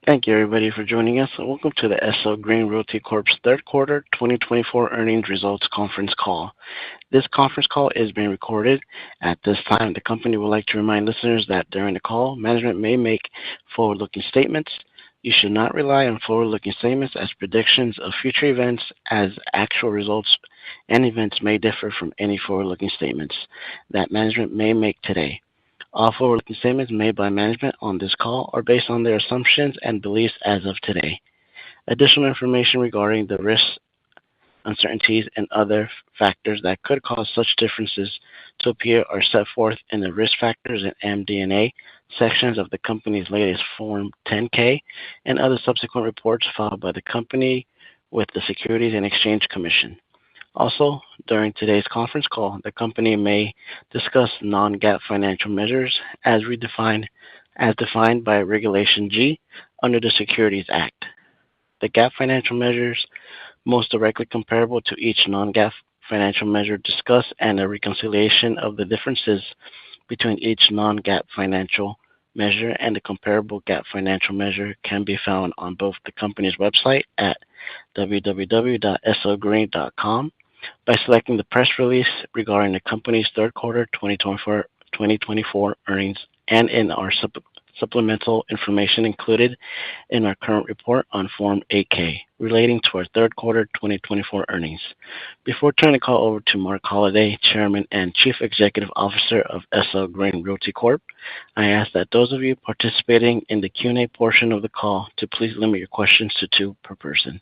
Thank you, everybody, for joining us. Welcome to the SL Realty Corp's third quarter 2024 earnings results conference call. This conference call is being recorded. At this time, the company would like to remind listeners that during the call, management may make forward-looking statements. You should not rely on forward-looking statements as predictions of future events, as actual results and events may differ from any forward-looking statements that management may make today. All forward-looking statements made by management on this call are based on their assumptions and beliefs as of today. Additional information regarding the risks, uncertainties, and other factors that could cause such differences to appear are set forth in the Risk Factors and MD&A sections of the company's latest Form 10-K and other subsequent reports filed by the company with the Securities and Exchange Commission. Also, during today's conference call, the company may discuss non-GAAP financial measures as defined by Regulation G under the Securities Act. The GAAP financial measures most directly comparable to each non-GAAP financial measure discussed, and a reconciliation of the differences between each non-GAAP financial measure and the comparable GAAP financial measure can be found on both the company's website at www.slgreen.com by selecting the press release regarding the company's third quarter 2024 earnings, and in our supplemental information included in our current report on Form 8-K relating to our third quarter 2024 earnings. Before turning the call over to Marc Holliday, Chairman and Chief Executive Officer of SL Green Realty Corp., I ask that those of you participating in the Q&A portion of the call to please limit your questions to 2 per person.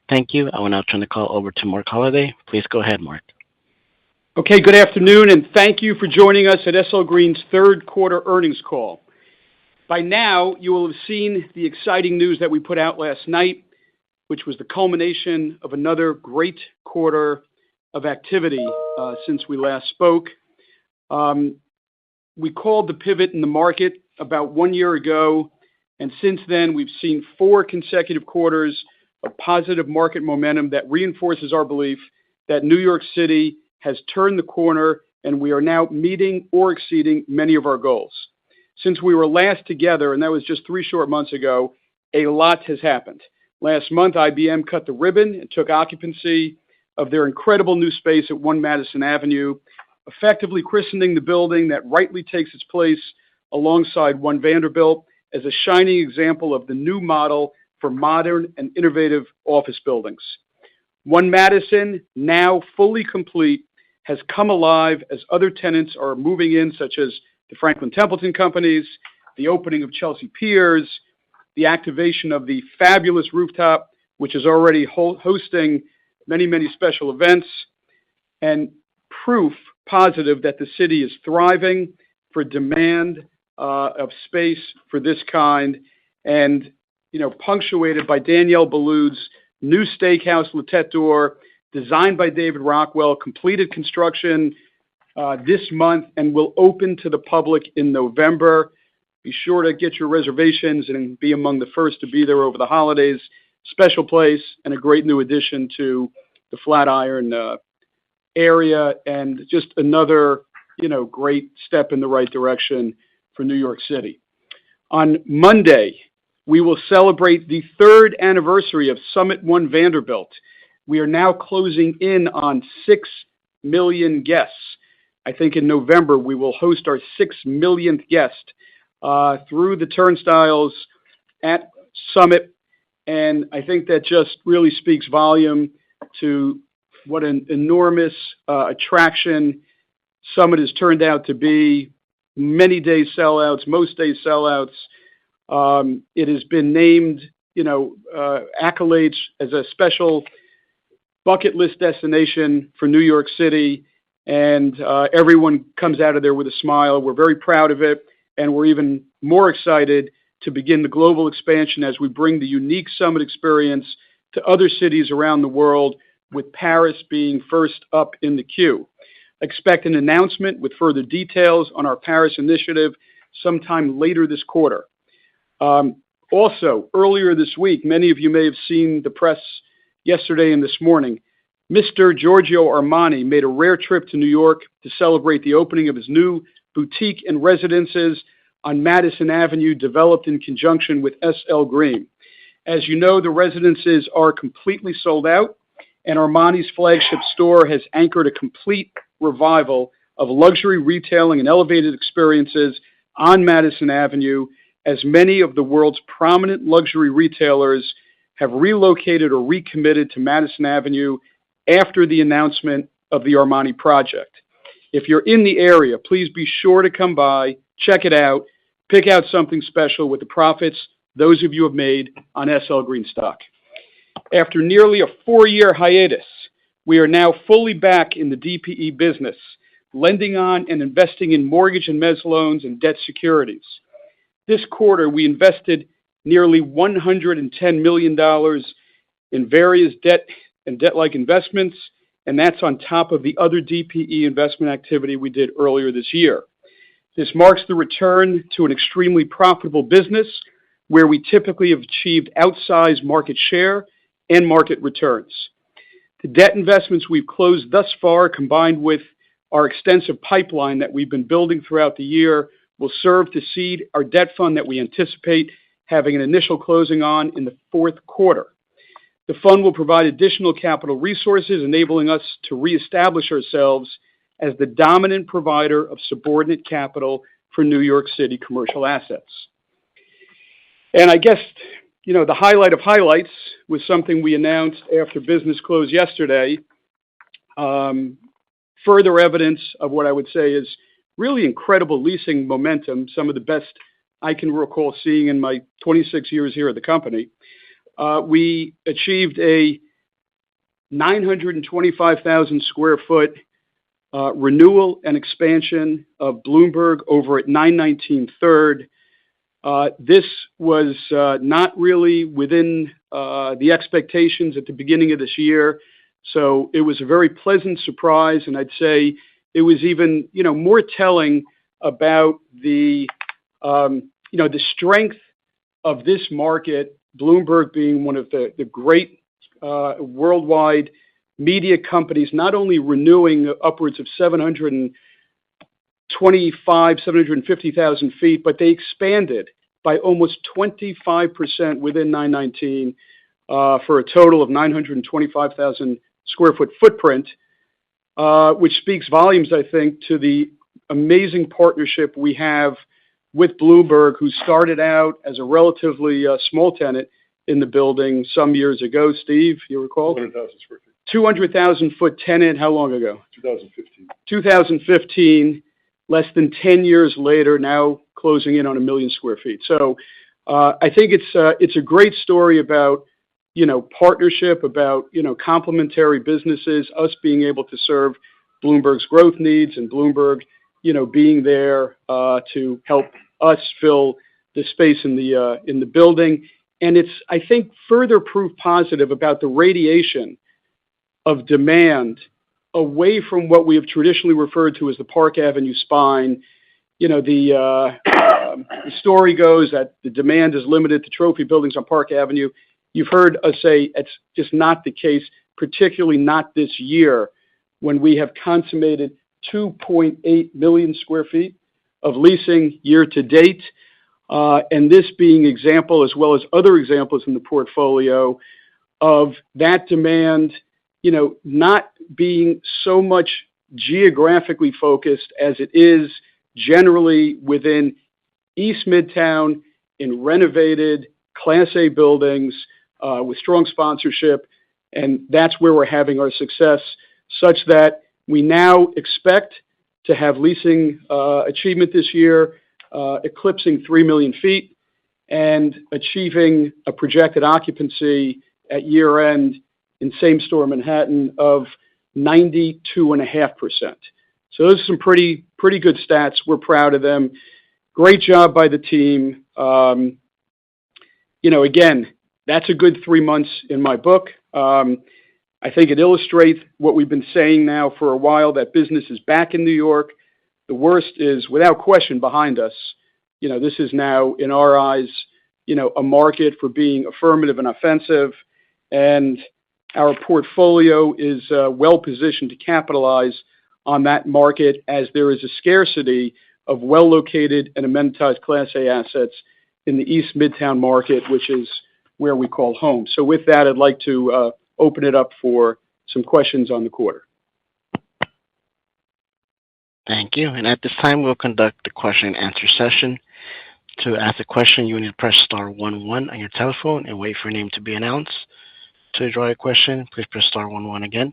Thank you. I will now turn the call over to Marc Holliday. Please go ahead, Marc. Okay, good afternoon, and thank you for joining us at SL Green's third quarter earnings call. By now, you will have seen the exciting news that we put out last night, which was the culmination of another great quarter of activity since we last spoke. We called the pivot in the market about 1 year ago, and since then we've seen 4 consecutive quarters of positive market momentum that reinforces our belief that New York City has turned the corner and we are now meeting or exceeding many of our goals. Since we were last together, and that was just 3 short months ago, a lot has happened. Last month, IBM cut the ribbon and took occupancy of their incredible new space at 1 Madison Avenue, effectively christening the building that rightly takes its place alongside 1 Vanderbilt as a shining example of the new model for modern and innovative office buildings. 1 Madison, now fully complete, has come alive as other tenants are moving in, such as the Franklin Templeton companies, the opening of Chelsea Piers, the activation of the fabulous rooftop, which is already hosting many, many special events, and proof positive that the city is thriving for demand of space for this kind, and punctuated by Danielle Boulud's new steakhouse, La Tête d'Or, designed by David Rockwell, completed construction this month and will open to the public in November. Be sure to get your reservations and be among the first to be there over the holidays. Special place and a great new addition to the Flatiron area, and just another great step in the right direction for New York City. On Monday, we will celebrate the 3rd anniversary of Summit 1 Vanderbilt. We are now closing in on 6 million guests. I think in November we will host our 6 millionth guest through the turnstiles at Summit, and I think that just really speaks volume to what an enormous attraction Summit has turned out to be. Many days sellouts, most days sellouts. It has been named, accolades as a special bucket list destination for New York City, and everyone comes out of there with a smile. We're very proud of it, and we're even more excited to begin the global expansion as we bring the unique Summit experience to other cities around the world, with Paris being first up in the queue. Expect an announcement with further details on our Paris initiative sometime later this quarter. Also, earlier this week, many of you may have seen the press yesterday and this morning, Mr. Giorgio Armani made a rare trip to New York to celebrate the opening of his new boutique and residences on Madison Avenue, developed in conjunction with SL Green. As you know, the residences are completely sold out, and Armani's flagship store has anchored a complete revival of luxury retailing and elevated experiences on Madison Avenue, as many of the world's prominent luxury retailers have relocated or recommitted to Madison Avenue after the announcement of the Armani project. If you're in the area, please be sure to come by, check it out, pick out something special with the profits those of you have made on SL Green stock. After nearly a 4-year hiatus, we are now fully back in the DPE business, lending on and investing in mortgage and mezz loans and debt securities. This quarter, we invested nearly $110 million in various debt and debt-like investments, and that's on top of the other DPE investment activity we did earlier this year. This marks the return to an extremely profitable business where we typically have achieved outsized market share and market returns. The debt investments we've closed thus far, combined with our extensive pipeline that we've been building throughout the year, will serve to seed our debt fund that we anticipate having an initial closing on in the fourth quarter. The fund will provide additional capital resources, enabling us to reestablish ourselves as the dominant provider of subordinate capital for New York City commercial assets. And I guess, the highlight of highlights was something we announced after business closed yesterday. Further evidence of what I would say is really incredible leasing momentum, some of the best I can recall seeing in my 26 years here at the company. We achieved a 925,000 square foot renewal and expansion of Bloomberg over at 919 3rd. This was not really within the expectations at the beginning of this year, so it was a very pleasant surprise, and I'd say it was even more telling about the the strength of this market. Bloomberg being one of the great worldwide media companies, not only renewing upwards of 750,000 feet, but they expanded by almost 25% within 919 for a total of 925,000 square foot footprint, which speaks volumes, I think, to the amazing partnership we have with Bloomberg, who started out as a relatively small tenant in the building some years ago. Steve, you recall? 200,000 square feet. 200,000 foot tenant, how long ago? 2015. 2015, less than 10 years later, now closing in on 1 million square feet. So I think it's a great story about, partnership, about, complementary businesses, us being able to serve Bloomberg's growth needs and Bloomberg, being there to help us fill the space in the building. And it's, I think, further proof positive about the radiation of demand away from what we have traditionally referred to as the Park Avenue spine. The story goes that the demand is limited to trophy buildings on Park Avenue. You've heard us say it's just not the case, particularly not this year, when we have consummated 2.8 million square feet of leasing year to date. And this being example, as well as other examples in the portfolio, of that demand, not being so much geographically focused as it is generally within East Midtown in renovated Class A buildings with strong sponsorship. And that's where we're having our success, such that we now expect to have leasing achievement this year eclipsing 3 million feet and achieving a projected occupancy at year end in same-store Manhattan of 92.5%. So those are some pretty good stats. We're proud of them. Great job by the team. Again, that's a good 3 months in my book. I think it illustrates what we've been saying now for a while, that business is back in New York. The worst is, without question, behind us. This is now, in our eyes, a market for being affirmative and offensive, and our portfolio is well positioned to capitalize on that market, as there is a scarcity of well-located and amenitized Class A assets in the East Midtown market, which is where we call home. So with that, I'd like to open it up for some questions on the quarter. Thank you. And at this time, we'll conduct the question and answer session. To ask a question, you will need to press star 11 on your telephone and wait for your name to be announced. To withdraw your question, please press star 11 again.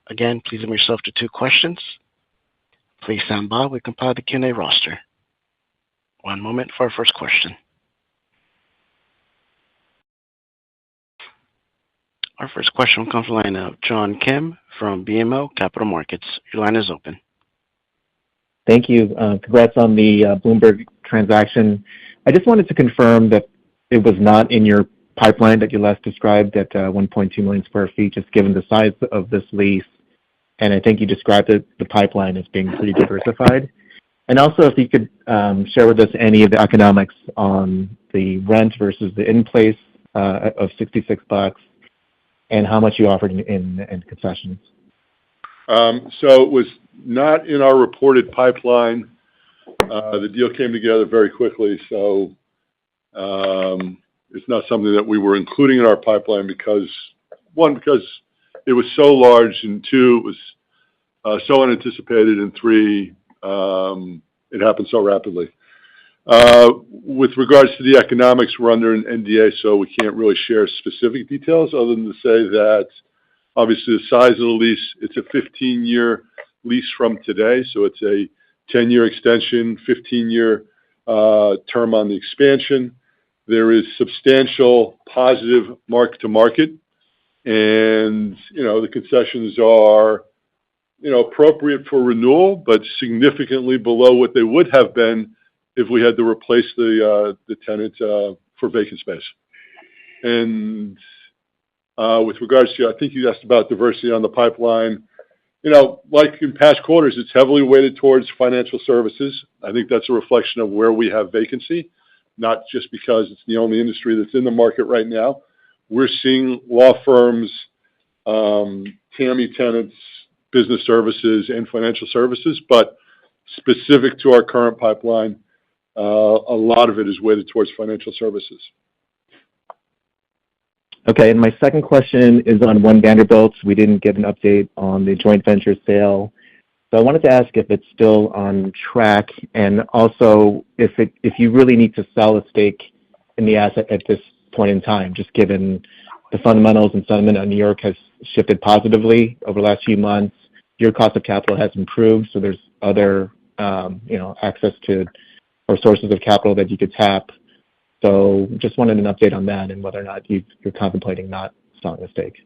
Again, please limit yourself to 2 questions. Please stand by. We compile the Q&A roster. One moment for our first question. Our first question will come from the line of John Kim from BMO Capital Markets. Your line is open. Thank you. Congrats on the Bloomberg transaction. I just wanted to confirm that it was not in your pipeline that you last described at 1.2 million square feet, just given the size of this lease. And I think you described the pipeline as being pretty diversified. And also, if you could share with us any of the economics on the rent versus the in-place of $66 and how much you offered in concessions. So it was not in our reported pipeline. The deal came together very quickly, so it's not something that we were including in our pipeline because it was so large, and 2, it was so unanticipated, and 3, it happened so rapidly. With regards to the economics, we're under an NDA, so we can't really share specific details other than to say that obviously the size of the lease, it's a 15-year lease from today, so it's a 10-year extension, 15-year term on the expansion. There is substantial positive mark-to-market, and, the concessions are, appropriate for renewal, but significantly below what they would have been if we had to replace the tenant for vacant space. And with regards to, I think you asked about diversity on the pipeline. Like in past quarters, it's heavily weighted towards financial services. I think that's a reflection of where we have vacancy, not just because it's the only industry that's in the market right now. We're seeing law firms, TAMI tenants, business services, and financial services, but specific to our current pipeline, a lot of it is weighted towards financial services. Okay, and my second question is on One Vanderbilt. We didn't get an update on the joint venture sale. So I wanted to ask if it's still on track, and also if you really need to sell a stake in the asset at this point in time, just given the fundamentals and sentiment on New York has shifted positively over the last few months. Your cost of capital has improved, so there's other access to or sources of capital that you could tap. So just wanted an update on that and whether or not you're contemplating not selling a stake.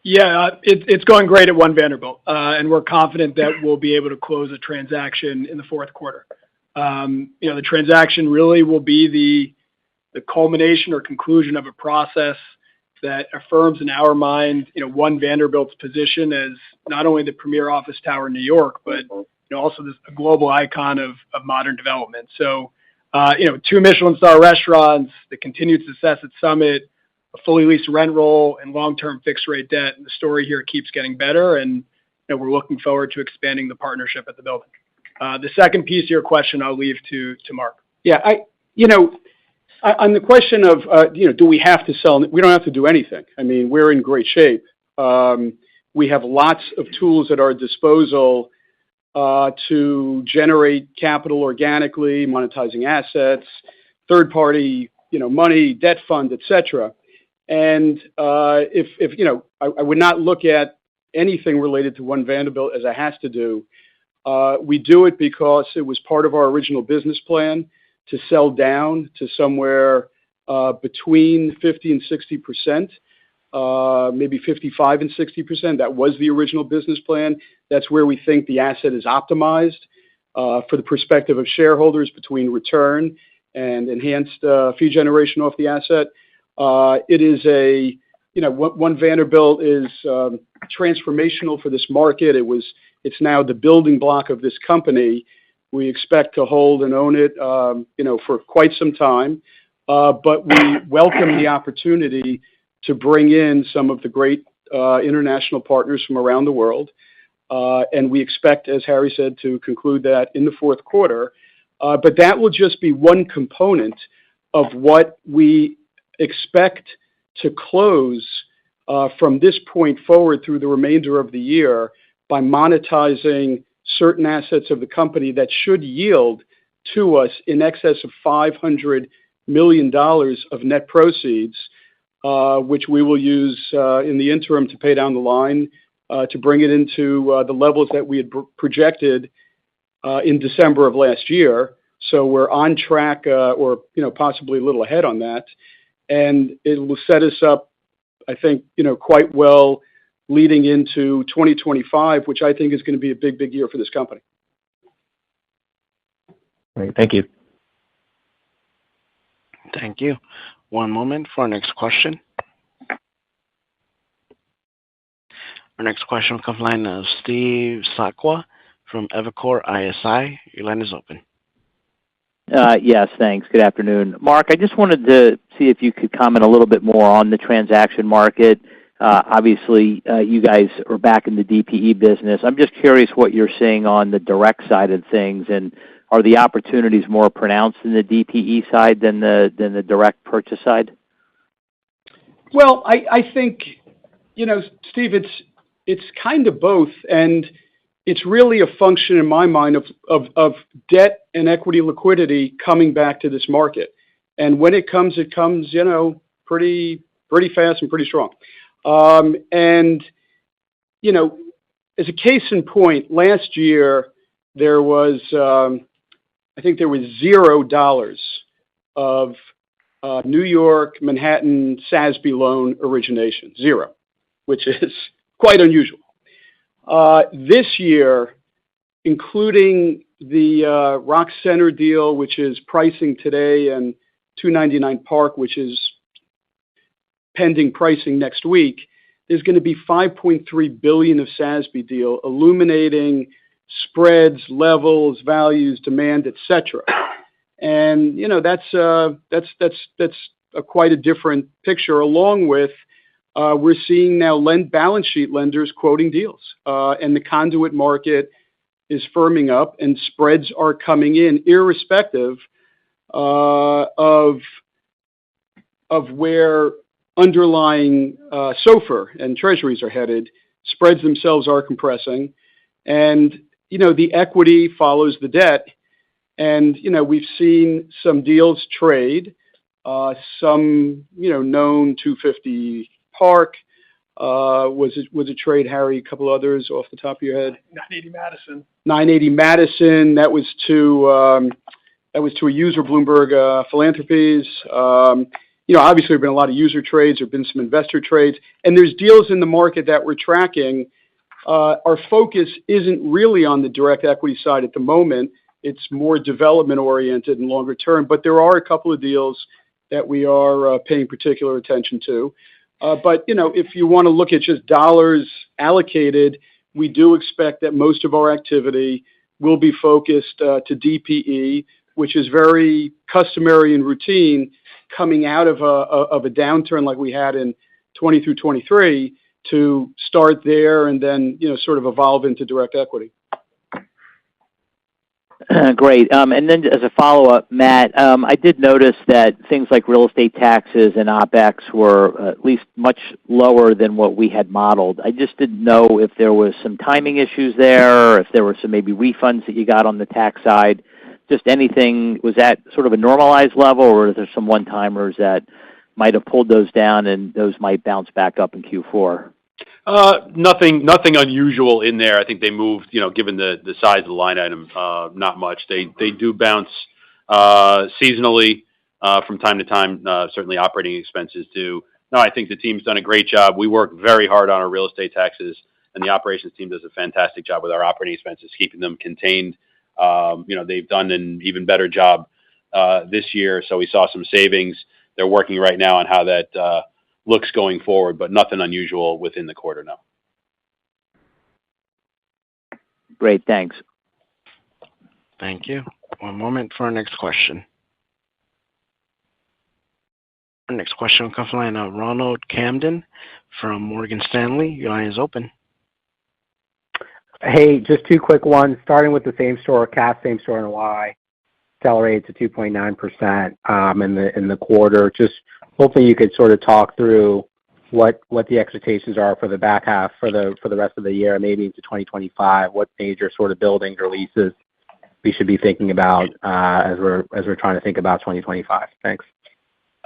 Yeah, it's going great at One Vanderbilt, and we're confident that we'll be able to close a transaction in the fourth quarter. The transaction really will be the culmination or conclusion of a process that affirms in our mind, One Vanderbilt's position as not only the premier office tower in New York, but also a global icon of modern development. So, 2 Michelin-star restaurants, the continued success at Summit, a fully leased rent roll, and long-term fixed-rate debt. And the story here keeps getting better, and we're looking forward to expanding the partnership at the building. The second piece of your question, I'll leave to Mark. Yeah, on the question of, do we have to sell? We don't have to do anything. I mean, we're in great shape. We have lots of tools at our disposal to generate capital organically, monetizing assets, third-party, money, debt fund, etc. And if I would not look at anything related to One Vanderbilt as it has to do. We do it because it was part of our original business plan to sell down to somewhere between 50 and 60%, maybe 55 and 60%. That was the original business plan. That's where we think the asset is optimized for the perspective of shareholders between return and enhanced fee generation off the asset. It is One Vanderbilt is transformational for this market. It's now the building block of this company. We expect to hold and own it, for quite some time. But we welcome the opportunity to bring in some of the great international partners from around the world. and we expect, as Harry said, to conclude that in the fourth quarter. But that will just be one component of what we expect to close from this point forward through the remainder of the year by monetizing certain assets of the company that should yield to us in excess of $500 million of net proceeds, which we will use in the interim to pay down the line to bring it into the levels that we had projected in December of last year. So we're on track, or possibly a little ahead on that, and it will set us up, I think, quite well leading into 2025, which I think is going to be a big, big year for this company. Great. Thank you. Thank you. One moment for our next question. Our next question will come from the line of Steve Sakwa from Evercore ISI. Your line is open. Yes, thanks. Good afternoon. Mark, I just wanted to see if you could comment a little bit more on the transaction market. Obviously, you guys are back in the DPE business. I'm just curious what you're seeing on the direct side of things, and are the opportunities more pronounced in the DPE side than the direct purchase side? Well, I think, Steve, it's kind of both, and it's really a function in my mind of debt and equity liquidity coming back to this market. And when it comes, pretty fast and pretty strong. And, as a case in point, last year there was, I think there was $0 of New York, Manhattan, SASB loan origination. 0, which is quite unusual. This year, including the Rock Center deal, which is pricing today, and 299 Park, which is pending pricing next week, there's going to be $5.3 billion of SASB deal, illuminating spreads, levels, values, demand, etc. And that's quite a different picture. Along with we're seeing now balance sheet lenders quoting deals, and the conduit market is firming up, and spreads are coming in, irrespective of where underlying SOFR and treasuries are headed. Spreads themselves are compressing, and the equity follows the debt. And we've seen some deals trade, some known 250 Park was a trade, Harry. A couple others off the top of your head. 980 Madison. 980 Madison. That was to a user, Bloomberg Philanthropies. Obviously, there have been a lot of user trades. There have been some investor trades, and there's deals in the market that we're tracking. Our focus isn't really on the direct equity side at the moment. It's more development oriented and longer term. But there are a couple of deals that we are paying particular attention to. But if you want to look at just dollars allocated, we do expect that most of our activity will be focused to DPE, which is very customary and routine coming out of a downturn like we had in 20 through 23, to start there and then sort of evolve into direct equity. Great. And then as a follow-up, Matt, I did notice that things like real estate taxes and OpEx were at least much lower than what we had modeled. I just didn't know if there was some timing issues there, or if there were some maybe refunds that you got on the tax side. Just anything, was that sort of a normalized level, or is there some one-timers that might have pulled those down and those might bounce back up in Q4? Nothing unusual in there. I think they moved, given the size of the line item, not much. They do bounce seasonally from time to time. Certainly, operating expenses do. No, I think the team's done a great job. We work very hard on our real estate taxes, and the operations team does a fantastic job with our operating expenses, keeping them contained. They've done an even better job this year, so we saw some savings. They're working right now on how that looks going forward, but nothing unusual within the quarter, no. Great, thanks. Thank you. One moment for our next question. Our next question will come from the line of Ronald Kamdem from Morgan Stanley. Your line is open. Hey, just two quick ones, starting with the same store, same store NOI, accelerated to 2.9% in the quarter. Just hoping you could sort of talk through what the expectations are for the back half for the rest of the year, maybe into 2025. What major sort of buildings or leases we should be thinking about as we're trying to think about 2025. Thanks.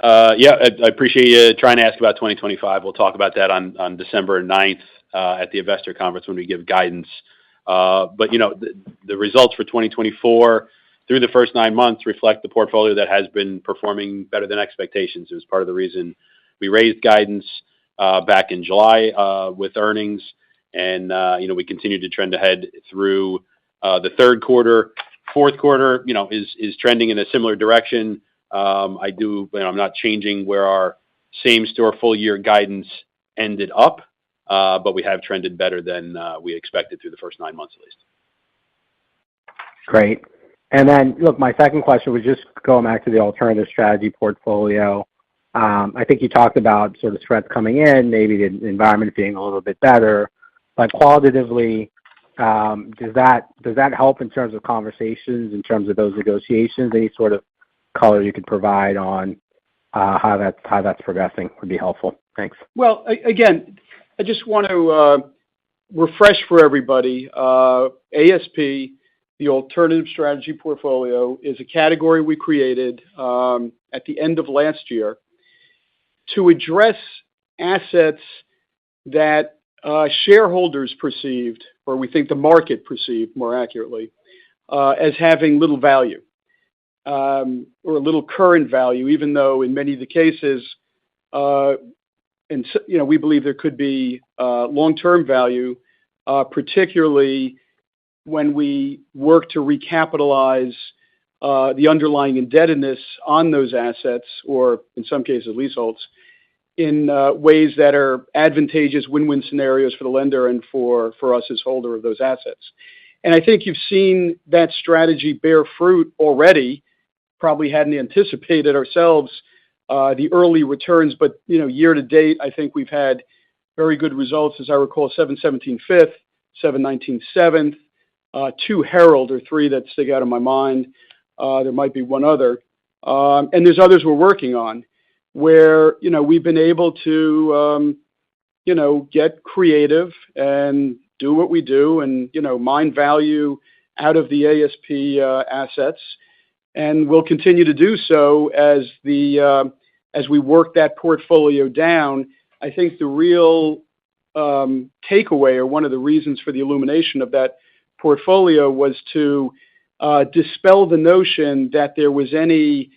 Yeah, I appreciate you trying to ask about 2025. We'll talk about that on December 9th at the investor conference when we give guidance. But the results for 2024 through the first 9 months reflect the portfolio that has been performing better than expectations. It was part of the reason we raised guidance back in July with earnings, and we continue to trend ahead through the third quarter. Fourth quarter, is trending in a similar direction. I'm not changing where our same store full year guidance ended up, but we have trended better than we expected through the first 9 months at least. Great. And then, look, my second question was just going back to the alternative strategy portfolio. I think you talked about sort of strength coming in, maybe the environment being a little bit better, but qualitatively, does that help in terms of conversations, in terms of those negotiations? Any sort of color you could provide on how that's progressing would be helpful. Thanks. Well, again, I just want to refresh for everybody. ASP, the alternative strategy portfolio, is a category we created at the end of last year to address assets that shareholders perceived, or we think the market perceived more accurately, as having little value or little current value, even though in many of the cases, we believe there could be long-term value, particularly when we work to recapitalize the underlying indebtedness on those assets, or in some cases leaseholds, in ways that are advantageous win-win scenarios for the lender and for us as holder of those assets. And I think you've seen that strategy bear fruit already. Probably hadn't anticipated ourselves the early returns, but year to date, I think we've had very good results. As I recall, 717 Fifth, 719 Seventh, 2 Herald, or 3 that stick out in my mind. There might be one other, and there's others we're working on where we've been able to get creative and do what we do, and mine value out of the ASP assets, and we'll continue to do so as we work that portfolio down. I think the real takeaway, or one of the reasons for the illumination of that portfolio, was to dispel the notion that there was any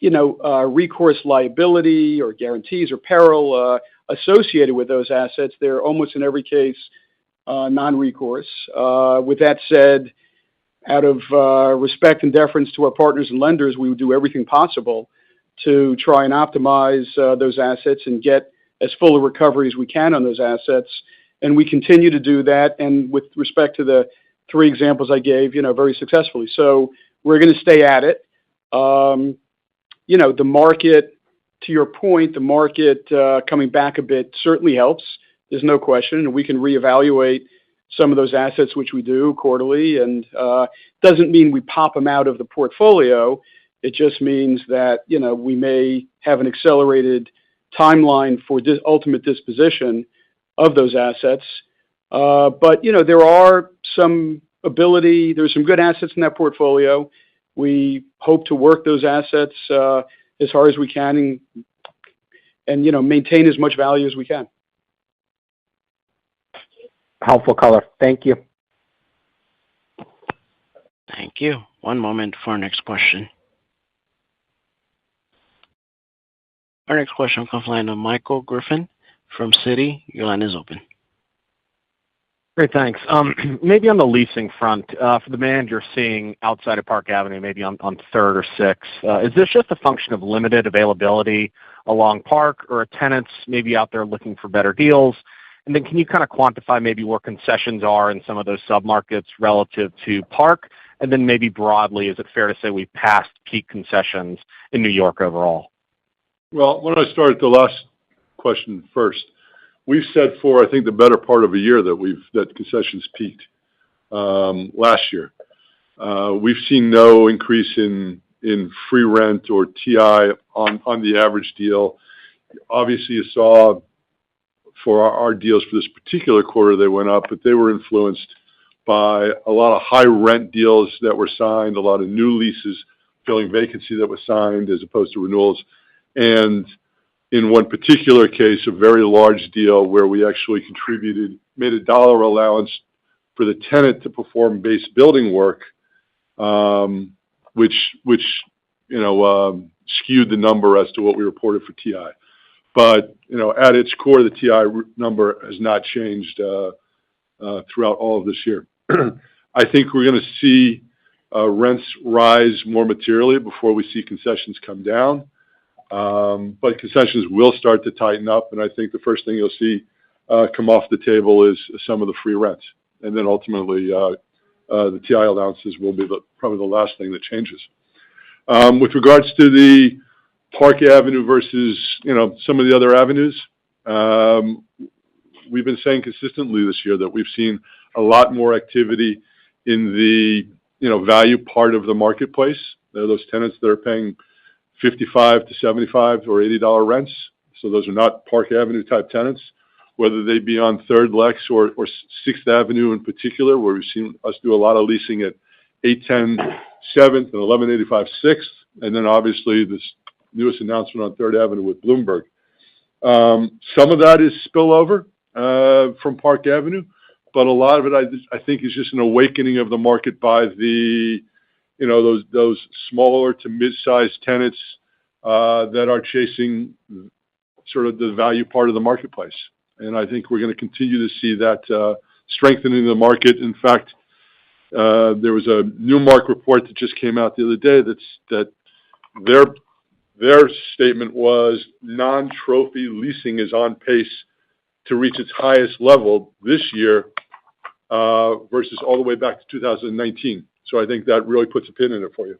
recourse liability or guarantees or peril associated with those assets. They're almost in every case non-recourse. With that said, out of respect and deference to our partners and lenders, we would do everything possible to try and optimize those assets and get as full a recovery as we can on those assets. And we continue to do that. And with respect to the 3 examples I gave, very successfully. So we're going to stay at it. The market, to your point, the market coming back a bit certainly helps. There's no question. And we can reevaluate some of those assets, which we do quarterly. And doesn't mean we pop them out of the portfolio. It just means that, we may have an accelerated timeline for ultimate disposition of those assets. But, there are there's some good assets in that portfolio. We hope to work those assets as hard as we can and maintain as much value as we can. Helpful color. Thank you. Thank you. One moment for our next question. Our next question comes from the line of Michael Griffin from Citi. Your line is open. Great, thanks. Maybe on the leasing front, for the demand you're seeing outside of Park Avenue, maybe on 3rd or 6th, is this just a function of limited availability along Park, or are tenants maybe out there looking for better deals? And then can you kind of quantify maybe where concessions are in some of those submarkets relative to Park? And then maybe broadly, is it fair to say we've passed peak concessions in New York overall? Well, why don't I start at the last question first? We've said for, I think, the better part of a year that concessions peaked. last year. We've seen no increase in free rent or TI on the average deal. Obviously, you saw for our deals for this particular quarter, they went up, but they were influenced by a lot of high rent deals that were signed, a lot of new leases filling vacancy that was signed as opposed to renewals. And in one particular case, a very large deal where we actually made a dollar allowance for the tenant to perform base building work, which skewed the number as to what we reported for TI. But, at its core, the TI number has not changed throughout all of this year. I think we're going to see rents rise more materially before we see concessions come down. But concessions will start to tighten up, and I think the first thing you'll see come off the table is some of the free rents. And then ultimately, the TI allowances will be probably the last thing that changes. With regards to the Park Avenue versus, some of the other avenues, we've been saying consistently this year that we've seen a lot more activity in the, value part of the marketplace. There are those tenants that are paying $55 to $75 or $80 rents. So those are not Park Avenue type tenants, whether they be on 3rd Lex or 6th Avenue in particular, where we've seen us do a lot of leasing at 810 7th and 1185 6th. And then obviously this newest announcement on 3rd Avenue with Bloomberg. Some of that is spillover from Park Avenue, but a lot of it, I think, is just an awakening of the market by the, those smaller to mid-sized tenants that are chasing sort of the value part of the marketplace. And I think we're going to continue to see that strengthening the market. In fact, there was a Newmark report that just came out the other day that their statement was non-trophy leasing is on pace to reach its highest level this year versus all the way back to 2019. So I think that really puts a pin in it for you.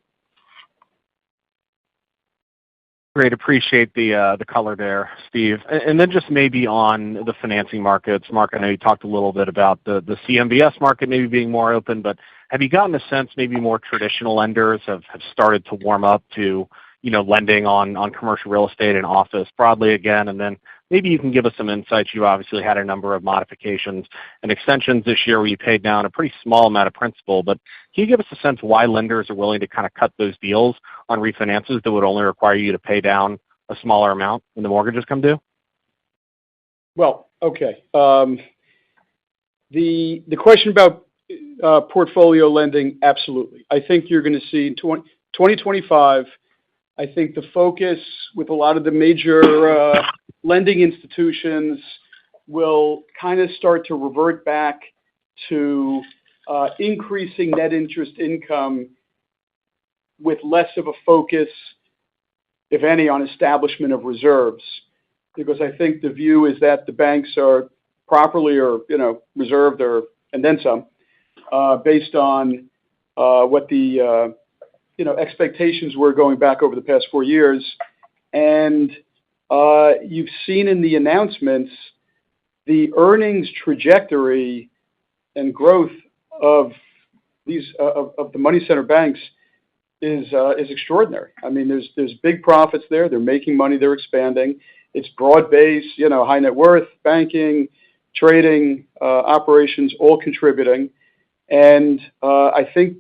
Great. Appreciate the color there, Steve. And then just maybe on the financing markets. Mark, I know you talked a little bit about the CMBS market maybe being more open, but have you gotten a sense maybe more traditional lenders have started to warm up to, lending on commercial real estate and office broadly again? And then maybe you can give us some insights. You obviously had a number of modifications and extensions this year where you paid down a pretty small amount of principal, but can you give us a sense why lenders are willing to kind of cut those deals on refinances that would only require you to pay down a smaller amount when the mortgages come due? Well, okay. The question about portfolio lending, absolutely. I think you're going to see in 2025, I think the focus with a lot of the major lending institutions will kind of start to revert back to increasing net interest income with less of a focus, if any, on establishment of reserves. Because I think the view is that the banks are properly reserved and then some, based on what the expectations were going back over the past 4 years. And you've seen in the announcements the earnings trajectory and growth of these of the money center banks is extraordinary. I mean, there's big profits there. They're making money. They're expanding. It's broad based. High net worth, banking, trading, operations, all contributing. And I think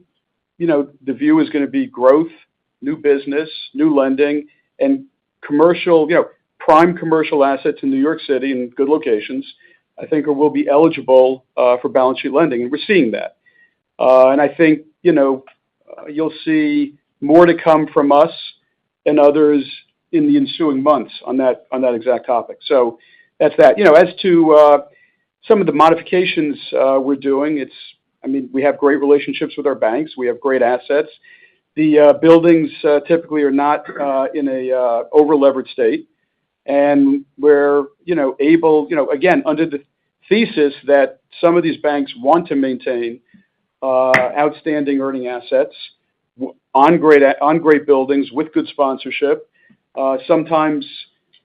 the view is going to be growth, new business, new lending, and commercial, prime commercial assets in New York City in good locations, I think will be eligible for balance sheet lending. And we're seeing that. And I think, you'll see more to come from us and others in the ensuing months on that exact topic. So that's that. As to some of the modifications we're doing, we have great relationships with our banks. We have great assets. The buildings typically are not in a over-leveraged state. And we're, able, again, under the thesis that some of these banks want to maintain outstanding earning assets on great buildings with good sponsorship. Sometimes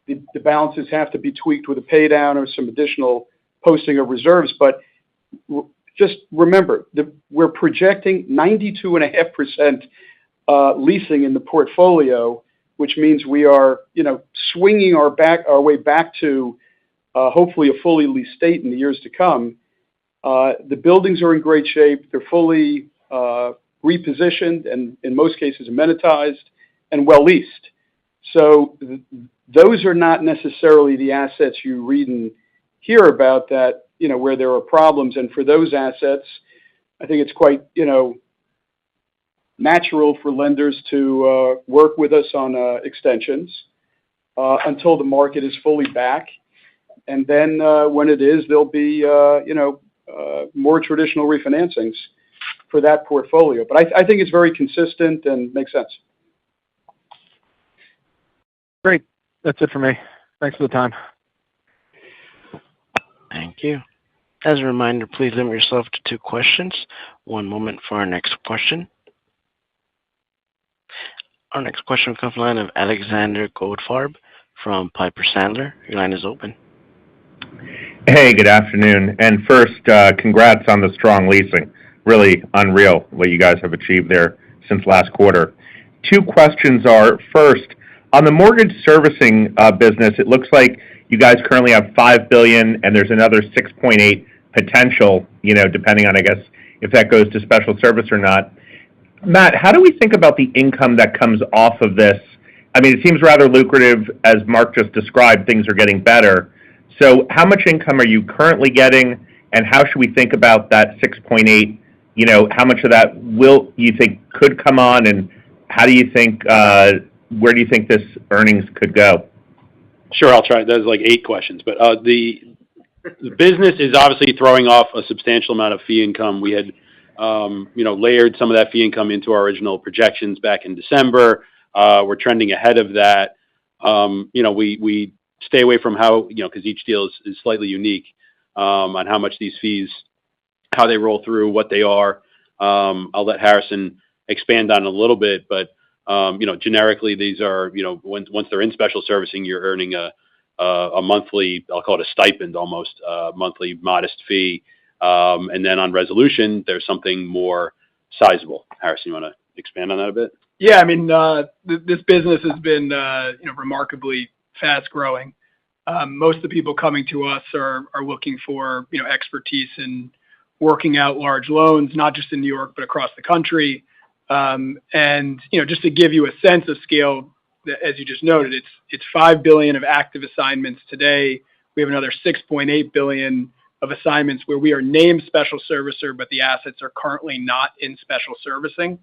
the balances have to be tweaked with a pay down or some additional posting of reserves. But just remember we're projecting 92.5% leasing in the portfolio, which means we are, swinging our way back to hopefully a fully leased state in the years to come. The buildings are in great shape. They're fully repositioned and in most cases amenitized and well leased. So those are not necessarily the assets you read and hear about that, where there are problems. And for those assets, I think it's quite, natural for lenders to work with us on extensions until the market is fully back. And then when it is, there'll be, more traditional refinancings for that portfolio. But I think it's very consistent and makes sense. Great. That's it for me. Thanks for the time. Thank you. As a reminder, please limit yourself to 2 questions. One moment for our next question. Our next question comes from the line of Alexander Goldfarb from Piper Sandler. Your line is open. Hey, good afternoon. And first, congrats on the strong leasing. Really unreal what you guys have achieved there since last quarter. 2 questions are, first, on the mortgage servicing business, it looks like you guys currently have $5 billion and there's another $6.8 potential, depending on, I guess, if that goes to special service or not. Matt, how do we think about the income that comes off of this? I mean, it seems rather lucrative. As Mark just described, things are getting better. So how much income are you currently getting, and how should we think about that 6.8? How much of that you think could come on, and how do you think, where do you think this earnings could go? Sure, I'll try. There's like 8 questions, but the business is obviously throwing off a substantial amount of fee income. We had layered some of that fee income into our original projections back in December. We're trending ahead of that. We stay away from how, because each deal is slightly unique on how much these fees, how they roll through, what they are. I'll let Harrison expand on it a little bit, but generically these are, once they're in special servicing, you're earning a monthly, I'll call it a stipend almost, monthly modest fee. And then on resolution, there's something more sizable. Harrison, you want to expand on that a bit? Yeah, I mean, this business has been, remarkably fast growing. Most of the people coming to us are looking for, expertise in working out large loans, not just in New York, but across the country. And, just to give you a sense of scale, as you just noted, it's $5 billion of active assignments today. We have another $6.8 billion of assignments where we are named special servicer, but the assets are currently not in special servicing.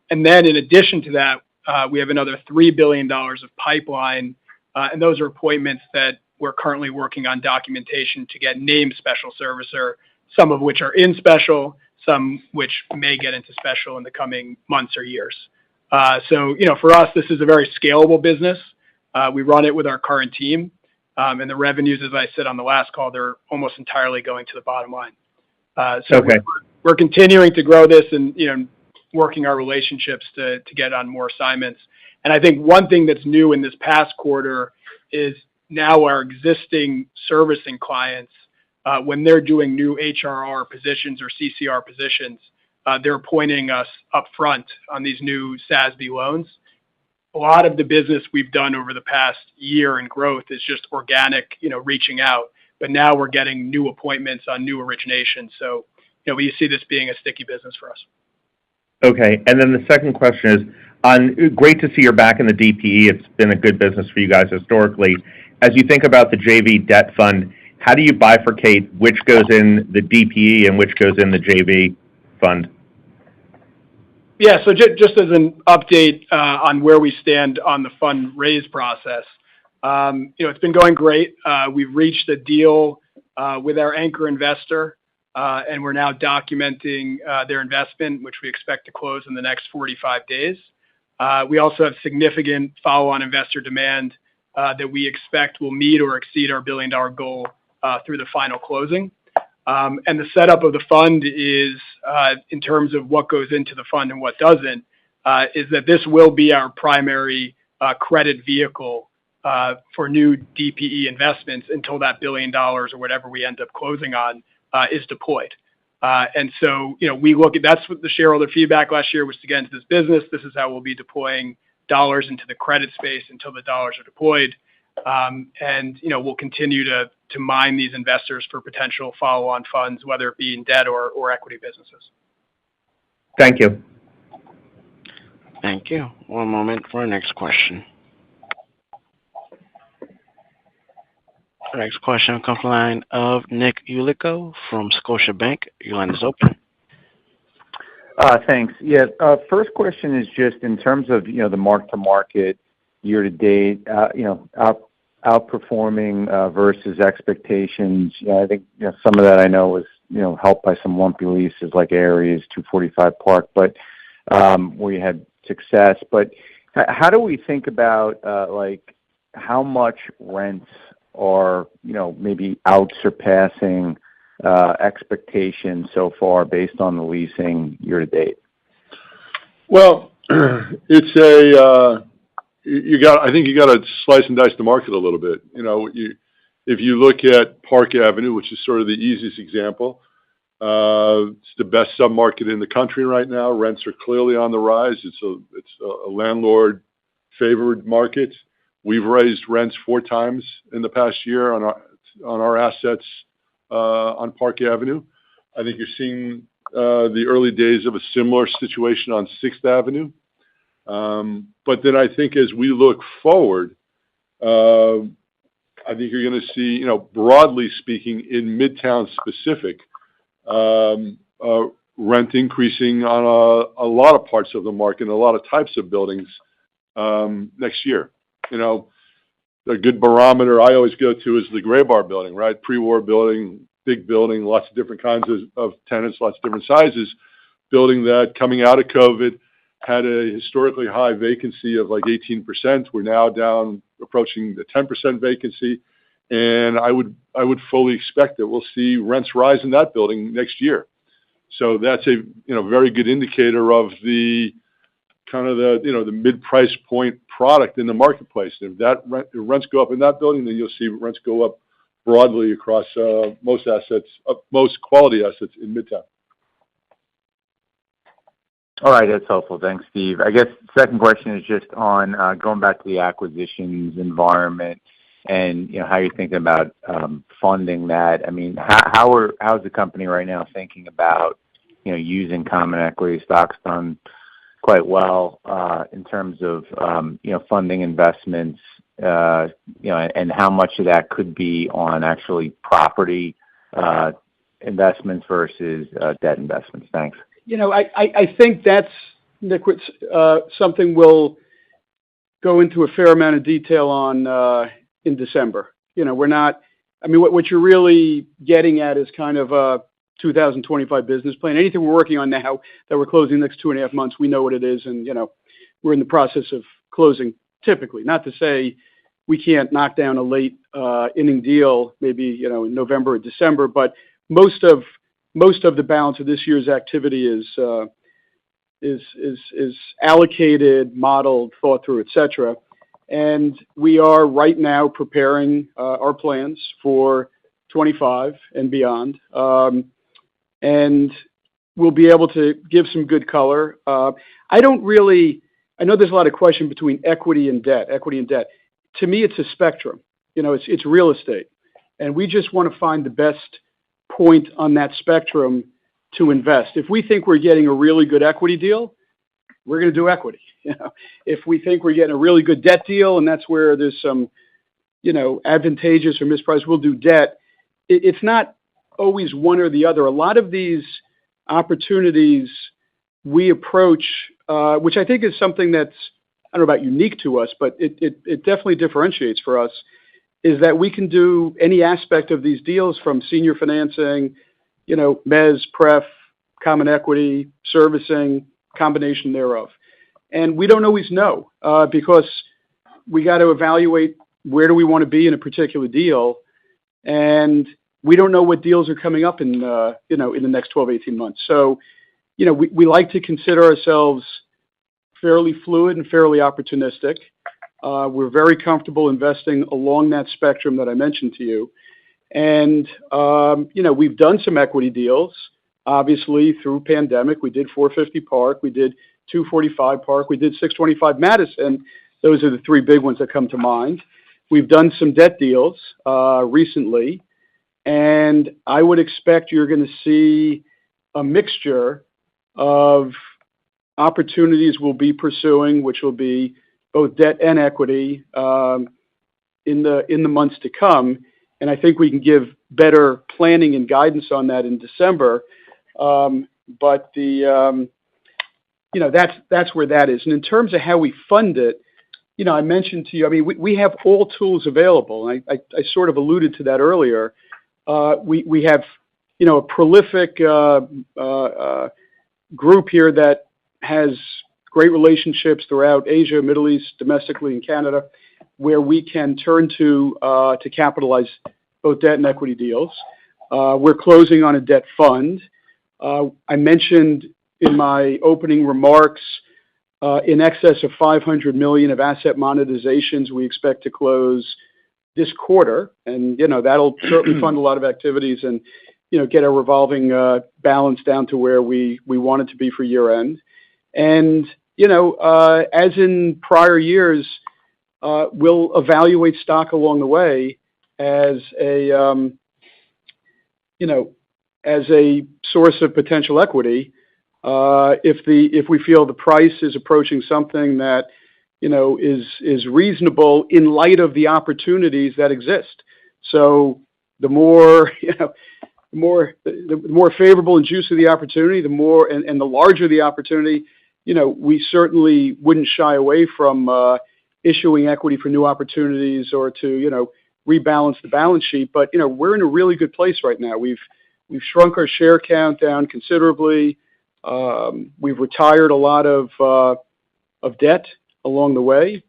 And then in addition to that, we have another $3 billion of pipeline, and those are appointments that we're currently working on documentation to get named special servicer, some of which are in special, some which may get into special in the coming months or years. So, for us, this is a very scalable business. We run it with our current team, and the revenues, as I said on the last call, they're almost entirely going to the bottom line. So okay. We're continuing to grow this and, working our relationships to get on more assignments. And I think one thing that's new in this past quarter is now our existing servicing clients, when they're doing new HRR positions or CCR positions, they're appointing us up front on these new SASB loans. A lot of the business we've done over the past year in growth is just organic, reaching out. But now we're getting new appointments on new originations. So, we see this being a sticky business for us. Okay. And then the second question is, great to see you're back in the DPE. It's been a good business for you guys historically. As you think about the JV debt fund, how do you bifurcate which goes in the DPE and which goes in the JV fund? Yeah, so just as an update on where we stand on the fundraise process, it's been going great. We've reached a deal with our anchor investor, and we're now documenting their investment, which we expect to close in the next 45 days. We also have significant follow-on investor demand that we expect will meet or exceed our $1 billion goal through the final closing. And the setup of the fund is, in terms of what goes into the fund and what doesn't, is that this will be our primary credit vehicle for new DPE investments until that $1 billion or whatever we end up closing on is deployed. And so, we look at, that's what the shareholder feedback last year was to get into this business. This is how we'll be deploying dollars into the credit space until the dollars are deployed. And we'll continue to mine these investors for potential follow-on funds, whether it be in debt or equity businesses. Thank you. Thank you. One moment for our next question. Our next question comes from the line of Nick Yulico from Scotiabank. Your line is open. Thanks. Yeah. First question is just in terms of, the mark-to-market year to date, outperforming versus expectations. I think, some of that I know was, helped by some lumpy leases like Ares, 245 Park, but where you had success. But how do we think about how much rents are, maybe out surpassing expectations so far based on the leasing year to date? Well, it's I think you got to slice and dice the market a little bit. If you look at Park Avenue, which is sort of the easiest example, it's the best submarket in the country right now. Rents are clearly on the rise. It's a landlord favored market. We've raised rents 4 times in the past year on our assets on Park Avenue. I think you're seeing the early days of a similar situation on 6th Avenue. But then I think as we look forward, I think you're going to see, broadly speaking, in Midtown specific, rent increasing on a lot of parts of the market and a lot of types of buildings next year. A good barometer I always go to is the Graybar building, right? Pre-war building, big building, lots of different kinds of tenants, lots of different sizes. Building that coming out of COVID had a historically high vacancy of like 18%. We're now down approaching the 10% vacancy. And I would fully expect that we'll see rents rise in that building next year. So that's a very good indicator of the kind of the mid-price point product in the marketplace. If rents go up in that building, then you'll see rents go up broadly across most quality assets in Midtown. All right, that's helpful. Thanks, Steve. I guess second question is just on going back to the acquisitions environment and how you're thinking about funding that. I mean, how's the company right now thinking about using common equity? Stock's done quite well in terms of funding investments, and how much of that could be on actually property investments versus debt investments. Thanks. I think that's, Nick, something we'll go into a fair amount of detail on in December. We're not. I mean, what you're really getting at is kind of a 2025 business plan. Anything we're working on now that we're closing the next 2.5 months, we know what it is, and we're in the process of closing. Typically, not to say we can't knock down a late inning deal, maybe in November or December, but most of the balance of this year's activity is allocated, modeled, thought through, etc. And we are right now preparing our plans for 25 and beyond. And we'll be able to give some good color. I know there's a lot of question between equity and debt. To me, it's a spectrum. It's real estate. And we just want to find the best point on that spectrum to invest. If we think we're getting a really good equity deal, we're going to do equity. If we think we're getting a really good debt deal, and that's where there's some, advantageous or mispriced, we'll do debt. It's not always one or the other. A lot of these opportunities we approach, which I think is something that's, I don't know about unique to us, but it definitely differentiates for us, is that we can do any aspect of these deals from senior financing, mezz, pref, common equity, servicing, combination thereof. And we don't always know because we got to evaluate where do we want to be in a particular deal. And we don't know what deals are coming up in the next 12, 18 months. So, we like to consider ourselves fairly fluid and fairly opportunistic. We're very comfortable investing along that spectrum that I mentioned to you. And, we've done some equity deals. obviously, through pandemic, we did 450 Park, we did 245 Park, we did 625 Madison. Those are the three big ones that come to mind. We've done some debt deals recently, and I would expect you're going to see a mixture of opportunities we'll be pursuing, which will be both debt and equity in the months to come. And I think we can give better planning and guidance on that in December. But that's where that is. And in terms of how we fund it, I mentioned to you, I mean, we have all tools available. And I sort of alluded to that earlier. We have, a prolific group here that has great relationships throughout Asia, Middle East, domestically in Canada, where we can turn to capitalize both debt and equity deals. We're closing on a debt fund. I mentioned in my opening remarks in excess of $500 million of asset monetizations we expect to close this quarter, and that'll certainly fund a lot of activities and get our revolving balance down to where we want it to be for year end. And as in prior years, we'll evaluate stock along the way as a source of potential equity. If we feel the price is approaching something that is reasonable in light of the opportunities that exist. So the more the more favorable and juicy the opportunity, the more and the larger the opportunity, we certainly wouldn't shy away from issuing equity for new opportunities or to rebalance the balance sheet. But we're in a really good place right now. We've shrunk our share count down considerably. We've retired a lot of debt along the way.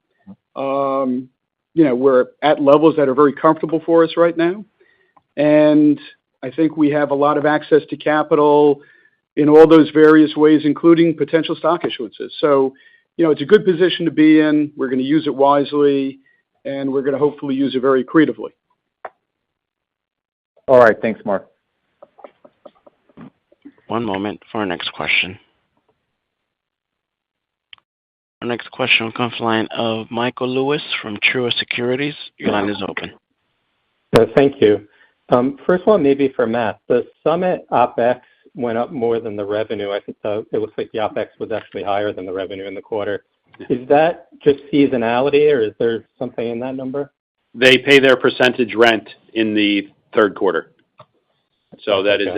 We're at levels that are very comfortable for us right now, and I think we have a lot of access to capital in all those various ways, including potential stock issuances. So, it's a good position to be in. We're going to use it wisely, and we're going to hopefully use it very creatively. All right. Thanks, Mark. One moment for our next question. Our next question will come from the line of Michael Lewis from Truist Securities. Your line is open. Thank you. First one, maybe for Matt. The Summit OpEx went up more than the revenue. I think it looks like the OpEx was actually higher than the revenue in the quarter. Is that just seasonality, or is there something in that number? They pay their percentage rent in the third quarter. So that is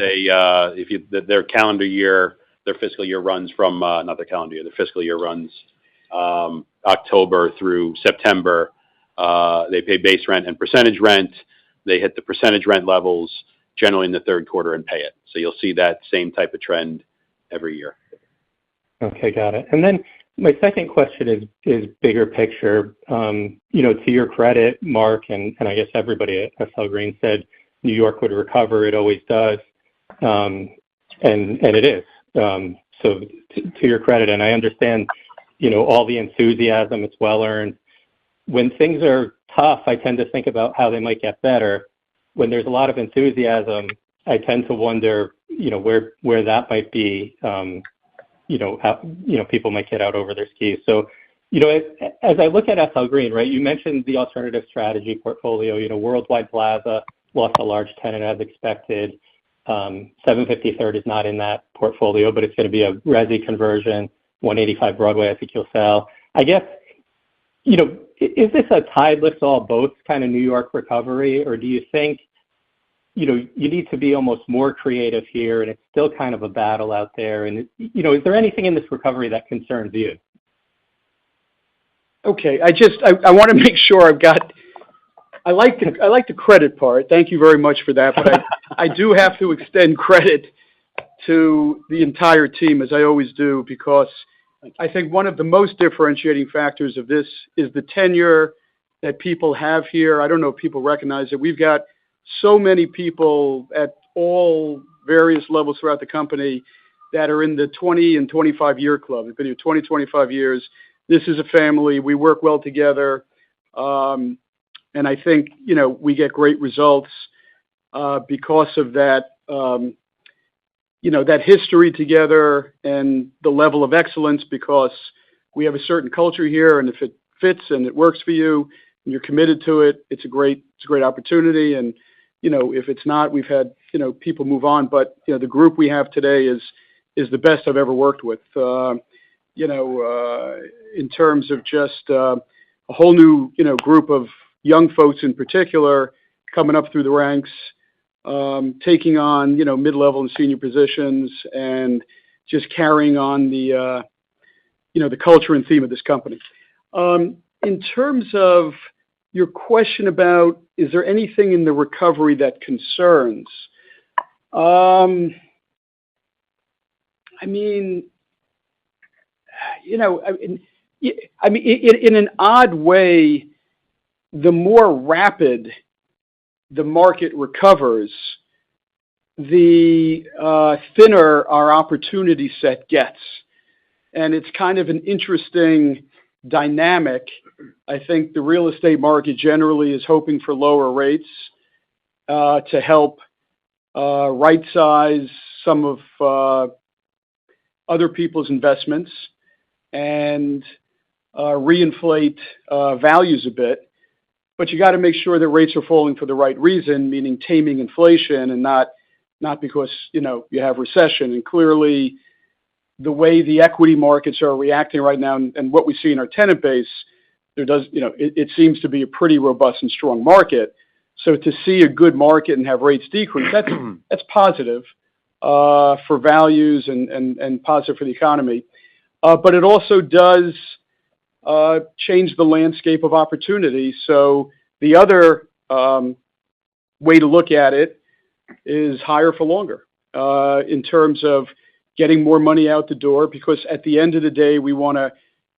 their calendar year, their fiscal year runs from, not their calendar year, their fiscal year runs October through September. They pay base rent and percentage rent. They hit the percentage rent levels generally in the third quarter and pay it. So you'll see that same type of trend every year. Okay, got it. And then my second question is bigger picture. To your credit, Mark, and I guess everybody at SL Green said New York would recover. It always does, and it is. So to your credit, and I understand, all the enthusiasm. It's well earned. When things are tough, I tend to think about how they might get better. When there's a lot of enthusiasm, I tend to wonder, where that might be. How people might get out over their skis. So, as I look at SL Green, right? You mentioned the alternative strategy portfolio. Worldwide Plaza lost a large tenant as expected. 750 Third is not in that portfolio, but it's going to be a resi conversion. 185 Broadway, I think you'll sell. I guess, is this a tide lifts all boats kind of New York recovery, or do you think, you need to be almost more creative here, and it's still kind of a battle out there? And, is there anything in this recovery that concerns you? Okay, I want to make sure I like the credit part. Thank you very much for that. But I do have to extend credit to the entire team, as I always do, because I think one of the most differentiating factors of this is the tenure that people have here. I don't know if people recognize it. We've got so many people at all various levels throughout the company that are in the 20 and 25 year club. They've been here 20, 25 years. This is a family. We work well together. And I think, we get great results because of that, that history together and the level of excellence, because we have a certain culture here, and if it fits and it works for you and you're committed to it, it's a great opportunity. And if it's not, we've had people move on, but the group we have today is the best I've ever worked with. In terms of just a whole new group of young folks in particular coming up through the ranks, taking on mid-level and senior positions, and just carrying on the culture and theme of this company. In terms of your question about, is there anything in the recovery that concerns? In an odd way, the more rapid the market recovers, the thinner our opportunity set gets. And it's kind of an interesting dynamic. I think the real estate market generally is hoping for lower rates to help right-size some of other people's investments and reinflate values a bit. But you got to make sure that rates are falling for the right reason, meaning taming inflation, and not because you have recession. And clearly, the way the equity markets are reacting right now, and what we see in our tenant base, it seems to be a pretty robust and strong market. So to see a good market and have rates decrease, that's positive for values and positive for the economy. But it also does change the landscape of opportunity. So the other way to look at it is higher for longer in terms of getting more money out the door, because at the end of the day, we want to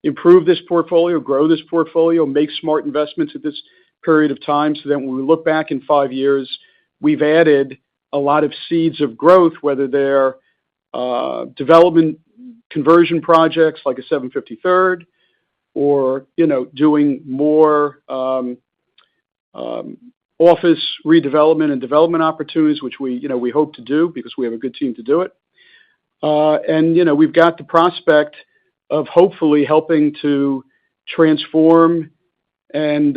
improve this portfolio, grow this portfolio, make smart investments at this period of time, so that when we look back in 5 years, we've added a lot of seeds of growth, whether they're development conversion projects like a 750 Third, or doing more office redevelopment and development opportunities, which we hope to do because we have a good team to do it. And we've got the prospect of hopefully helping to transform and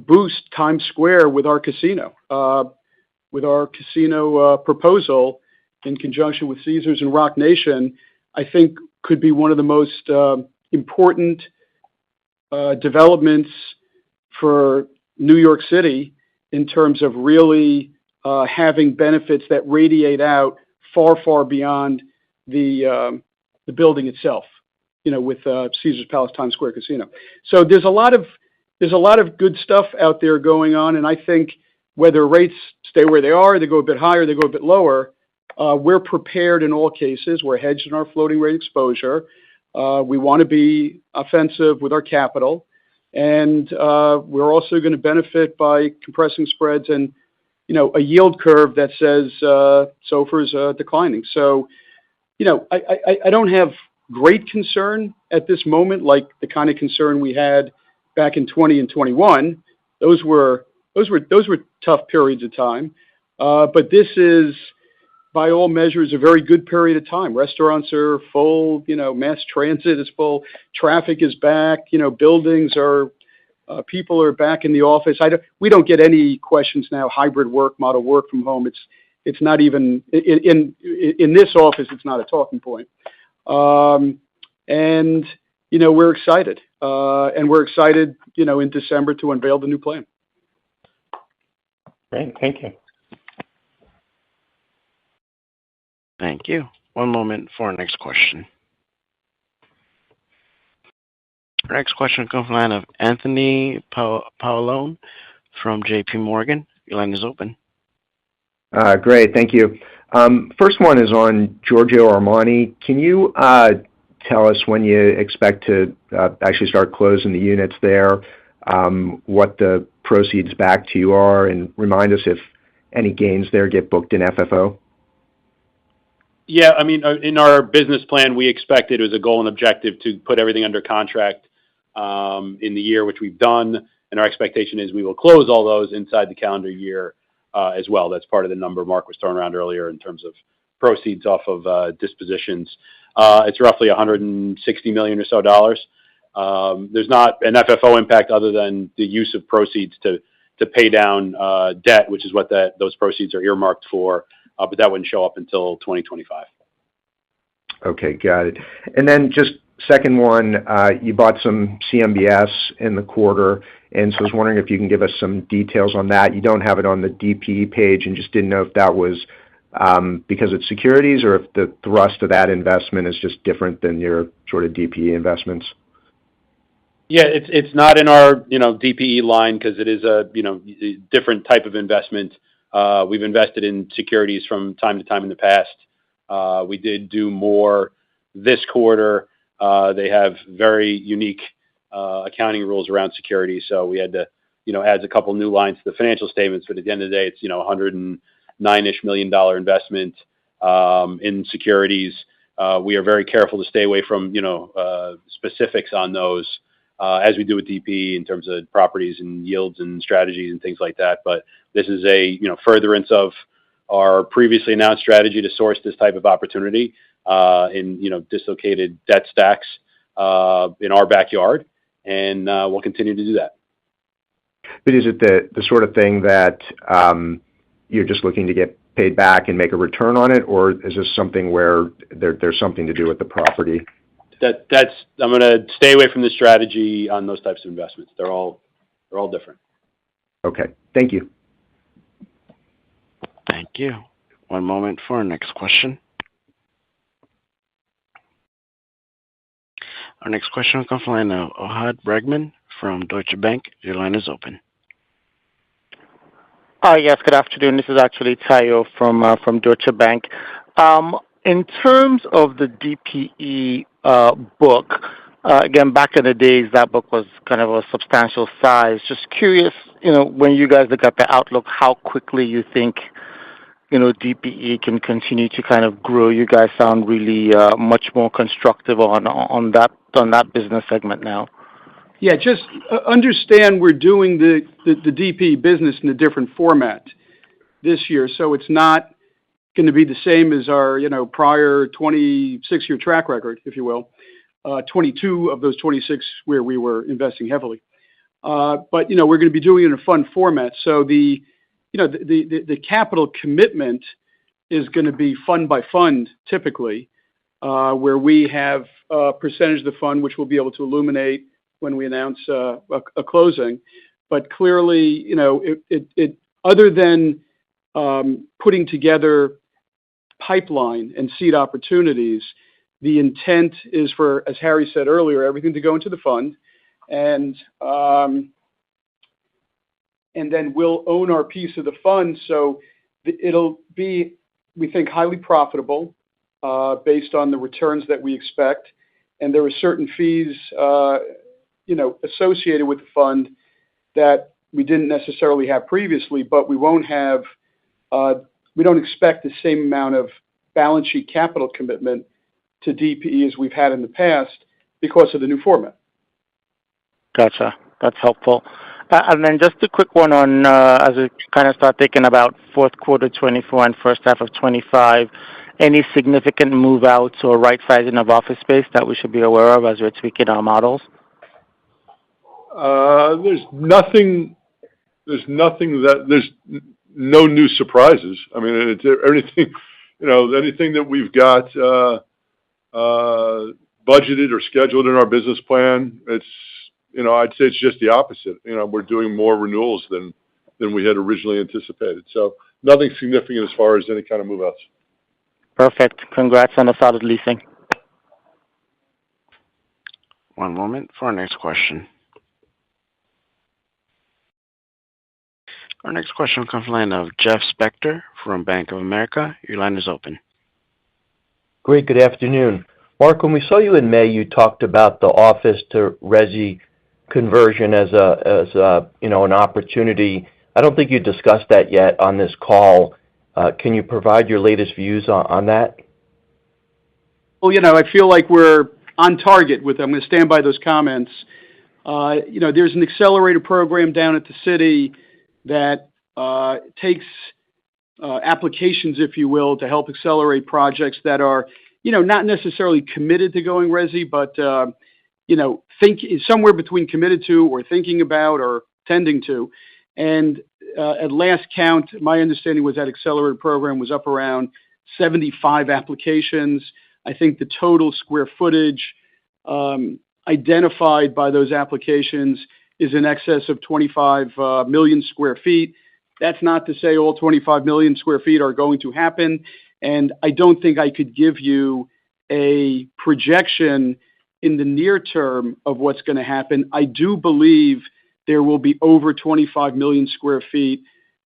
boost Times Square with our casino proposal in conjunction with Caesars and Rock Nation. I think could be one of the most important developments for New York City in terms of really having benefits that radiate out far, far beyond the building itself, with Caesars Palace Times Square Casino. So there's a lot of good stuff out there going on, and I think whether rates stay where they are, they go a bit higher, they go a bit lower, we're prepared in all cases. We're hedged in our floating rate exposure. We want to be offensive with our capital, and we're also going to benefit by compressing spreads and a yield curve that says SOFR is declining. So I don't have great concern at this moment, like the kind of concern we had back in 20 and 21. Those were tough periods of time, but this is, by all measures, a very good period of time. Restaurants are full, mass transit is full, traffic is back, buildings are, people are back in the office. We don't get any questions now. Hybrid work model, work from home. It's not even in this office. It's not a talking point. And we're excited, in December to unveil the new plan. Great, thank you. Thank you. One moment for our next question. Our next question comes from the line of Anthony Paolone from J.P. Morgan. Your line is open. Great, thank you. First one is on Giorgio Armani. Can you tell us when you expect to actually start closing the units there, what the proceeds back to you are, and remind us if any gains there get booked in FFO? Yeah, in our business plan, we expected it was a goal and objective to put everything under contract in the year, which we've done, and our expectation is we will close all those inside the calendar year. as well. That's part of the number Mark was throwing around earlier in terms of proceeds off of dispositions. It's roughly $160 million or so dollars. There's not an FFO impact other than the use of proceeds to pay down debt, which is what those proceeds are earmarked for, but that wouldn't show up until 2025. Okay, got it. And then just second one, you bought some CMBS in the quarter, and so I was wondering if you can give us some details on that. You don't have it on the DPE page, and just didn't know if that was because it's securities or if the thrust of that investment is just different than your sort of DPE investments. Yeah, it's not in our DPE line because it is a different type of investment. We've invested in securities from time to time in the past. We did do more this quarter. They have very unique accounting rules around securities, so we had to add a couple new lines to the financial statements. But at the end of the day, it's $109-ish million investment in securities. We are very careful to stay away from specifics on those. As we do with DP in terms of properties and yields and strategies and things like that. But this is a furtherance of our previously announced strategy to source this type of opportunity in dislocated debt stacks in our backyard, and we'll continue to do that. But is it the sort of thing that you're just looking to get paid back and make a return on it, or is this something where there's something to do with the property? I'm going to stay away from the strategy on those types of investments. They're all different. Okay. Thank you. Thank you. One moment for our next question. Our next question will come from the line of Ohad Bregman from Deutsche Bank. Your line is open. Yes, good afternoon. This is actually Tayo from Deutsche Bank. In terms of the DPE book, again, back in the days, that book was kind of a substantial size. Just curious, when you guys look at the outlook, how quickly you think, DPE can continue to kind of grow. You guys sound really much more constructive on that business segment now. Yeah, just understand we're doing the DPE business in a different format this year, so it's not going to be the same as our prior 26-year track record, if you will. 22 of those 26 where we were investing heavily. But we're going to be doing it in a fund format. So the capital commitment is going to be fund by fund typically, where we have a percentage of the fund which we'll be able to illuminate when we announce a closing. But clearly, it other than putting together pipeline and seed opportunities, the intent is for, as Harry said earlier, everything to go into the fund, and then we'll own our piece of the fund. So it'll be, we think, highly profitable based on the returns that we expect, and there are certain fees associated with the fund that we didn't necessarily have previously, but we won't have. We don't expect the same amount of balance sheet capital commitment to DPE as we've had in the past because of the new format. Gotcha. That's helpful. And then just a quick one on, as we kind of start thinking about fourth quarter 24 and first half of 25, any significant move outs or right sizing of office space that we should be aware of as we're tweaking our models? There's no new surprises. I mean, it's everything, anything that we've got budgeted or scheduled in our business plan. It's, I'd say it's just the opposite. We're doing more renewals than we had originally anticipated. So nothing significant as far as any kind of move outs. Perfect. Congrats on the solid leasing. One moment for our next question. Our next question will come from the line of Jeff Spector from Bank of America. Your line is open. Great. Good afternoon. Mark, when we saw you in May, you talked about the office to resi conversion as an opportunity. I don't think you discussed that yet on this call. Can you provide your latest views on that? Well, I feel like we're on target with them. I'm going to stand by those comments. There's an accelerator program down at the city that takes applications, if you will, to help accelerate projects that are, not necessarily committed to going resi, but, think somewhere between committed to or thinking about or tending to. And at last count, my understanding was that accelerated program was up around 75 applications. I think the total square footage identified by those applications is in excess of 25 million square feet. That's not to say all 25 million square feet are going to happen, and I don't think I could give you a projection in the near term of what's going to happen. I do believe there will be over 25 million square feet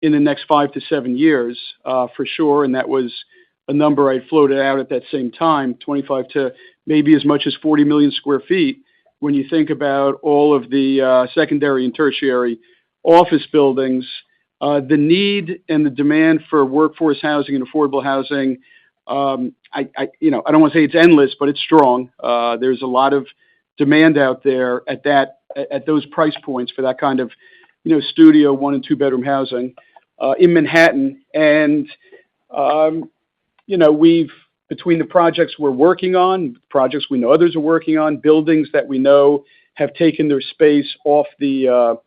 in the next 5 to 7 years, for sure, and that was a number I floated out at that same time, 25 to maybe as much as 40 million square feet, when you think about all of the secondary and tertiary office buildings. The need and the demand for workforce housing and affordable housing, I don't want to say it's endless, but it's strong. There's a lot of demand out there at those price points for that kind of, studio 1 and 2 bedroom housing in Manhattan. And we've, between the projects we're working on, projects we know others are working on, buildings that we know have taken their space off the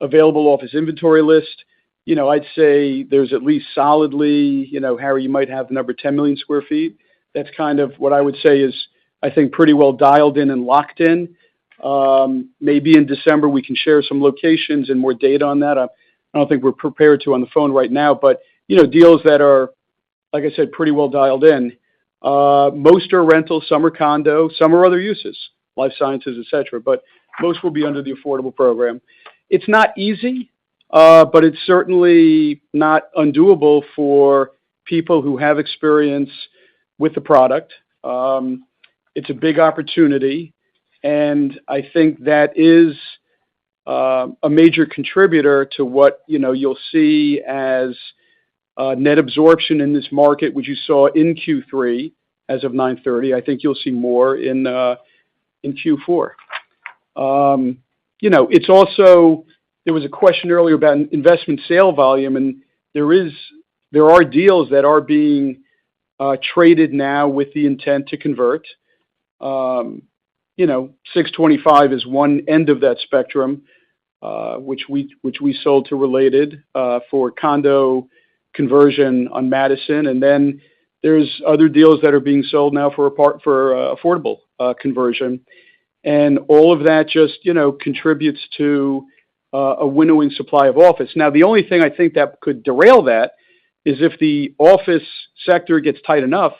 available office inventory list. I'd say there's at least solidly, Harry, you might have the number 10 million square feet. That's kind of what I would say is, I think, pretty well dialed in and locked in. Maybe in December we can share some locations and more data on that. I don't think we're prepared to on the phone right now, but, deals that are, like I said, pretty well dialed in. Most are rental, some are condo, some are other uses, life sciences, et cetera, but most will be under the affordable program. It's not easy, but it's certainly not undoable for people who have experience with the product. It's a big opportunity, and I think that is a major contributor to what you'll see as net absorption in this market, which you saw in Q3 as of 9/30. I think you'll see more in Q4. It's also, there was a question earlier about investment sale volume, and there are deals that are being traded now with the intent to convert. 625 is one end of that spectrum, which we sold to Related for condo conversion on Madison, and then there's other deals that are being sold now for affordable conversion, and all of that just contributes to a winnowing supply of office. Now, the only thing I think that could derail that is if the office sector gets tight enough,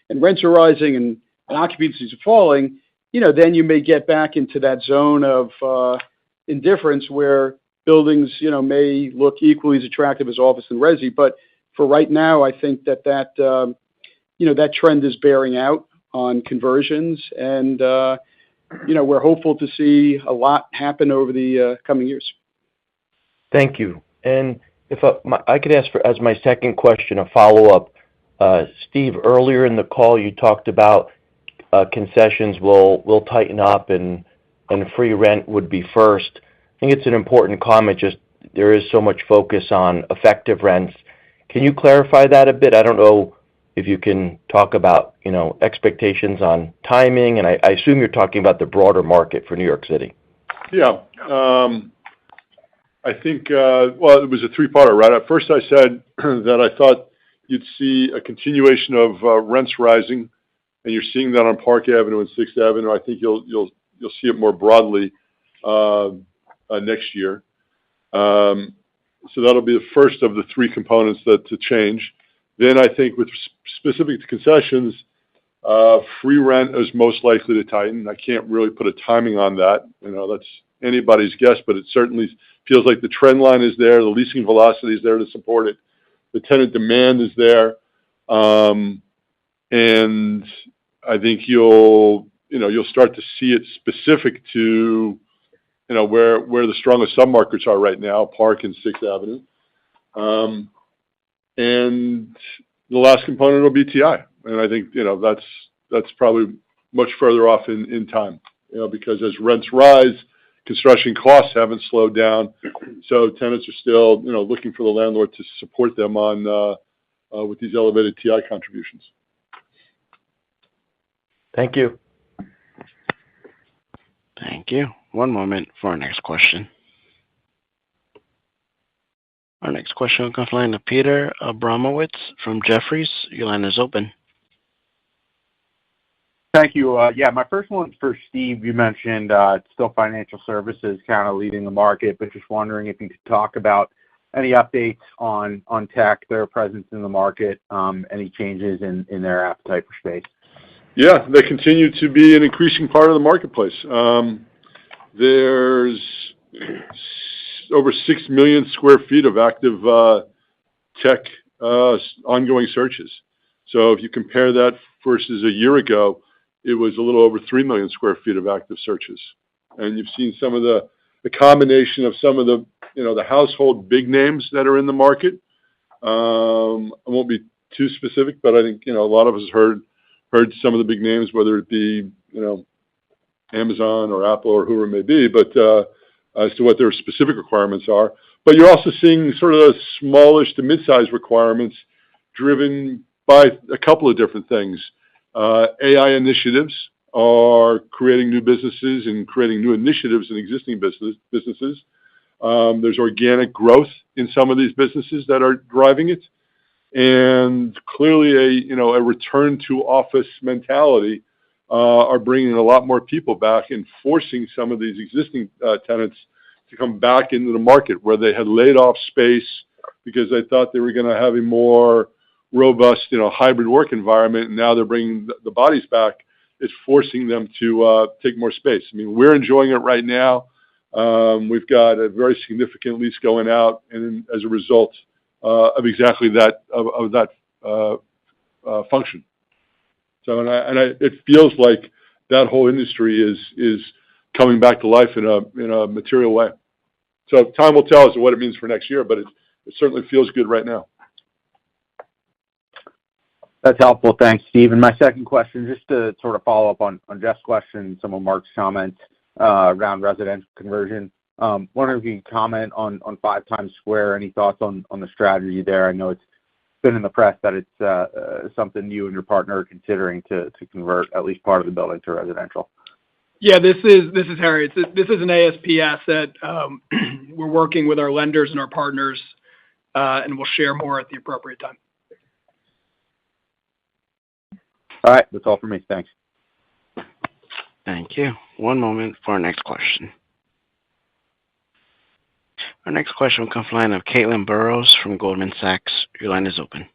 and rents are rising and occupancies are falling, then you may get back into that zone of indifference where buildings, may look equally as attractive as office and resi. But for right now, I think that trend is bearing out on conversions, and we're hopeful to see a lot happen over the coming years. Thank you. And if I could ask as my second question, a follow-up. Steve, earlier in the call, you talked about concessions will tighten up and free rent would be first. I think it's an important comment, just there is so much focus on effective rents. Can you clarify that a bit? I don't know if you can talk about, expectations on timing, and I assume you're talking about the broader market for New York City. Yeah. I think, it was a three-parter, right? At first I said that I thought you'd see a continuation of rents rising, and you're seeing that on Park Avenue and 6th Avenue. I think you'll see it more broadly next year. So that'll be the first of the three components to change. Then I think with specific to concessions, free rent is most likely to tighten. I can't really put a timing on that. That's anybody's guess, but it certainly feels like the trend line is there. The leasing velocity is there to support it. The tenant demand is there. And I think you'll start to see it specific to, where the strongest submarkets are right now, Park and 6th Avenue. And the last component will be TI. And I think, that's probably much further off in time, because as rents rise, construction costs haven't slowed down, so tenants are still, looking for the landlord to support them on with these elevated TI contributions. Thank you. Thank you. One moment for our next question. Our next question will come from the line of Peter Abramowitz from Jefferies. Your line is open. Thank you. Yeah, my first one's for Steve. You mentioned it's still financial services kind of leading the market, but just wondering if you could talk about any updates on tech, their presence in the market, any changes in their appetite for space. Yeah, they continue to be an increasing part of the marketplace. There's over 6 million square feet of active tech ongoing searches. So if you compare that versus a year ago, it was a little over 3 million square feet of active searches. And you've seen some of the combination of some of the, the household big names that are in the market. I won't be too specific, but I think, a lot of us heard some of the big names, whether it be, Amazon or Apple or whoever it may be, but as to what their specific requirements are. But you're also seeing sort of the smallish to mid-sized requirements driven by a couple of different things. AI initiatives are creating new businesses and creating new initiatives in existing businesses. There's organic growth in some of these businesses that are driving it. And clearly a return to office mentality are bringing a lot more people back and forcing some of these existing tenants to come back into the market where they had laid off space because they thought they were going to have a more robust, hybrid work environment. And now they're bringing the bodies back. It's forcing them to take more space. I mean, we're enjoying it right now. We've got a very significant lease going out, and as a result of exactly that function. So, it feels like that whole industry is coming back to life in a material way. So time will tell us what it means for next year, but it certainly feels good right now. That's helpful. Thanks, Steve. And my second question, just to sort of follow up on Jeff's question, some of Mark's comments around residential conversion. Wondering if you can comment on 5 Times Square. Any thoughts on the strategy there? I know it's been in the press that it's something you and your partner are considering to convert at least part of the building to residential. Yeah, this is Harry. This is an ASP asset. We're working with our lenders and our partners, and we'll share more at the appropriate time. All right, that's all for me. Thanks. Thank you. One moment for our next question. Our next question will come from the line of Caitlin Burrows from Goldman Sachs. Your line is open.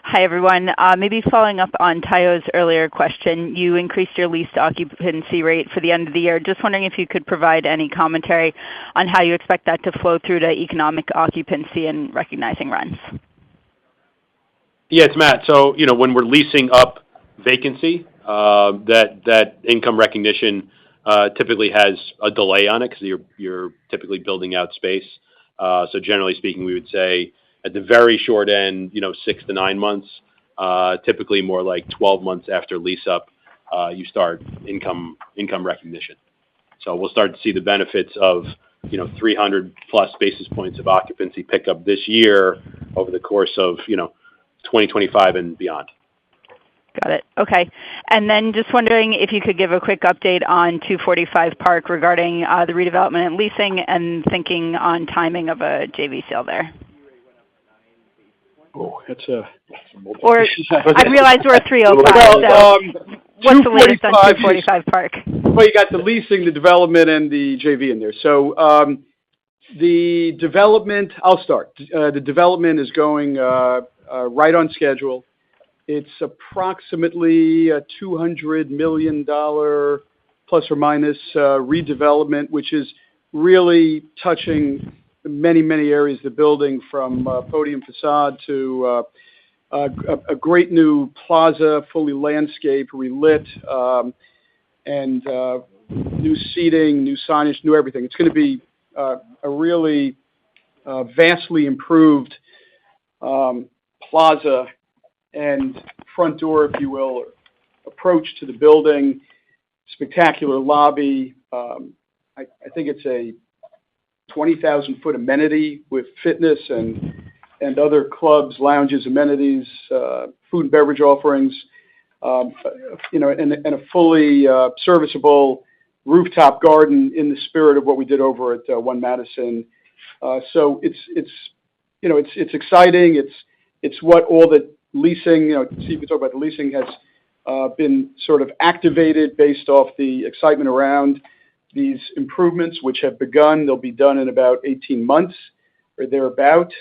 Hi, everyone. Maybe following up on Tayo's earlier question, you increased your leased occupancy rate for the end of the year. Just wondering if you could provide any commentary on how you expect that to flow through to economic occupancy and recognizing rents. Yeah, it's Matt. So, when we're leasing up vacancy, that income recognition typically has a delay on it because you're typically building out space. So generally speaking, we would say at the very short end, 6 to 9 months, typically more like 12 months after lease up, you start income recognition. So we'll start to see the benefits of 300 plus basis points of occupancy pickup this year over the course of 2025 and beyond. Got it. Okay. And then just wondering if you could give a quick update on 245 Park regarding the redevelopment and leasing and thinking on timing of a JV sale there. Oh, that's Or I realize we're at 305. So what's the latest on 245 Park? Well, you got the leasing, the development, and the JV in there. So the development, I'll start. The development is going right on schedule. It's approximately a $200 million plus or minus redevelopment, which is really touching many, many areas of the building, from podium facade to a great new plaza, fully landscaped, relit, and new seating, new signage, new everything. It's going to be a really vastly improved plaza and front door, if you will, or approach to the building. Spectacular lobby. I think it's a 20,000-foot amenity with fitness and other clubs, lounges, amenities, food and beverage offerings, and a fully serviceable rooftop garden in the spirit of what we did over at One Madison. So it's exciting. It's what all the leasing, Steve can talk about the leasing, has been sort of activated based off the excitement around these improvements, which have begun. They'll be done in about 18 months or thereabout.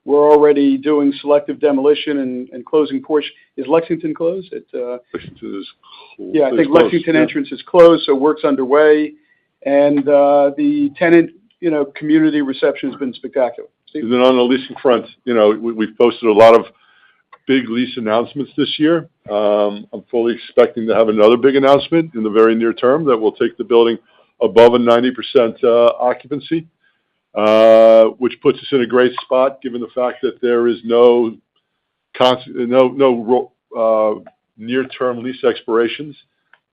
We're already doing selective demolition and closing portion. Is Lexington closed? Lexington is closed. Yeah, I think Lexington entrance is closed, so work's underway. And the tenant, community reception has been spectacular. Steve? And then on the leasing front, we've posted a lot of big lease announcements this year. I'm fully expecting to have another big announcement in the very near term that will take the building above a 90% occupancy, which puts us in a great spot given the fact that there is no near-term lease expirations.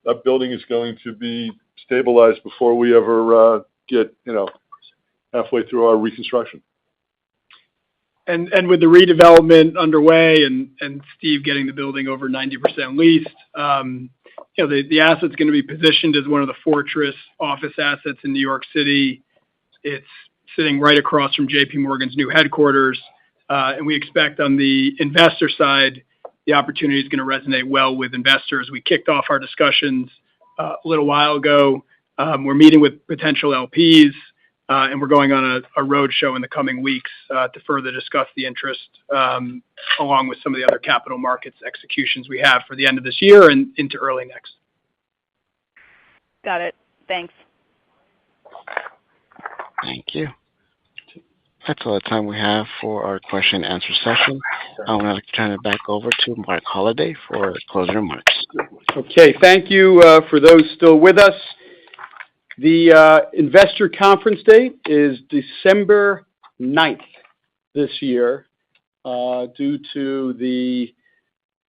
That building is going to be stabilized before we ever get halfway through our reconstruction. And with the redevelopment underway and Steve getting the building over 90% leased, the asset's going to be positioned as one of the fortress office assets in New York City. It's sitting right across from JP Morgan's new headquarters. And we expect on the investor side, the opportunity is going to resonate well with investors. We kicked off our discussions a little while ago. We're meeting with potential LPs. And we're going on a road show in the coming weeks to further discuss the interest, along with some of the other capital markets executions we have for the end of this year and into early next. Got it. Thanks. Thank you. That's all the time we have for our question and answer session. I'm going to turn it back over to Marc Holliday for closing remarks. Okay, thank you for those still with us. The investor conference date is December 9th this year, due to the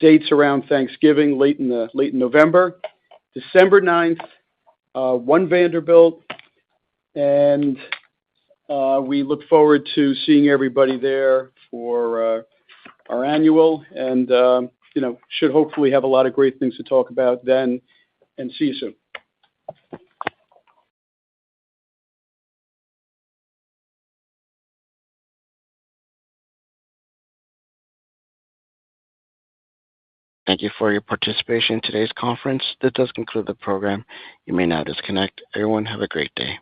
dates around Thanksgiving, late in November. December 9th, One Vanderbilt, and we look forward to seeing everybody there for our annual, and should hopefully have a lot of great things to talk about then. And see you soon. Thank you for your participation in today's conference. This does conclude the program. You may now disconnect. Everyone, have a great day.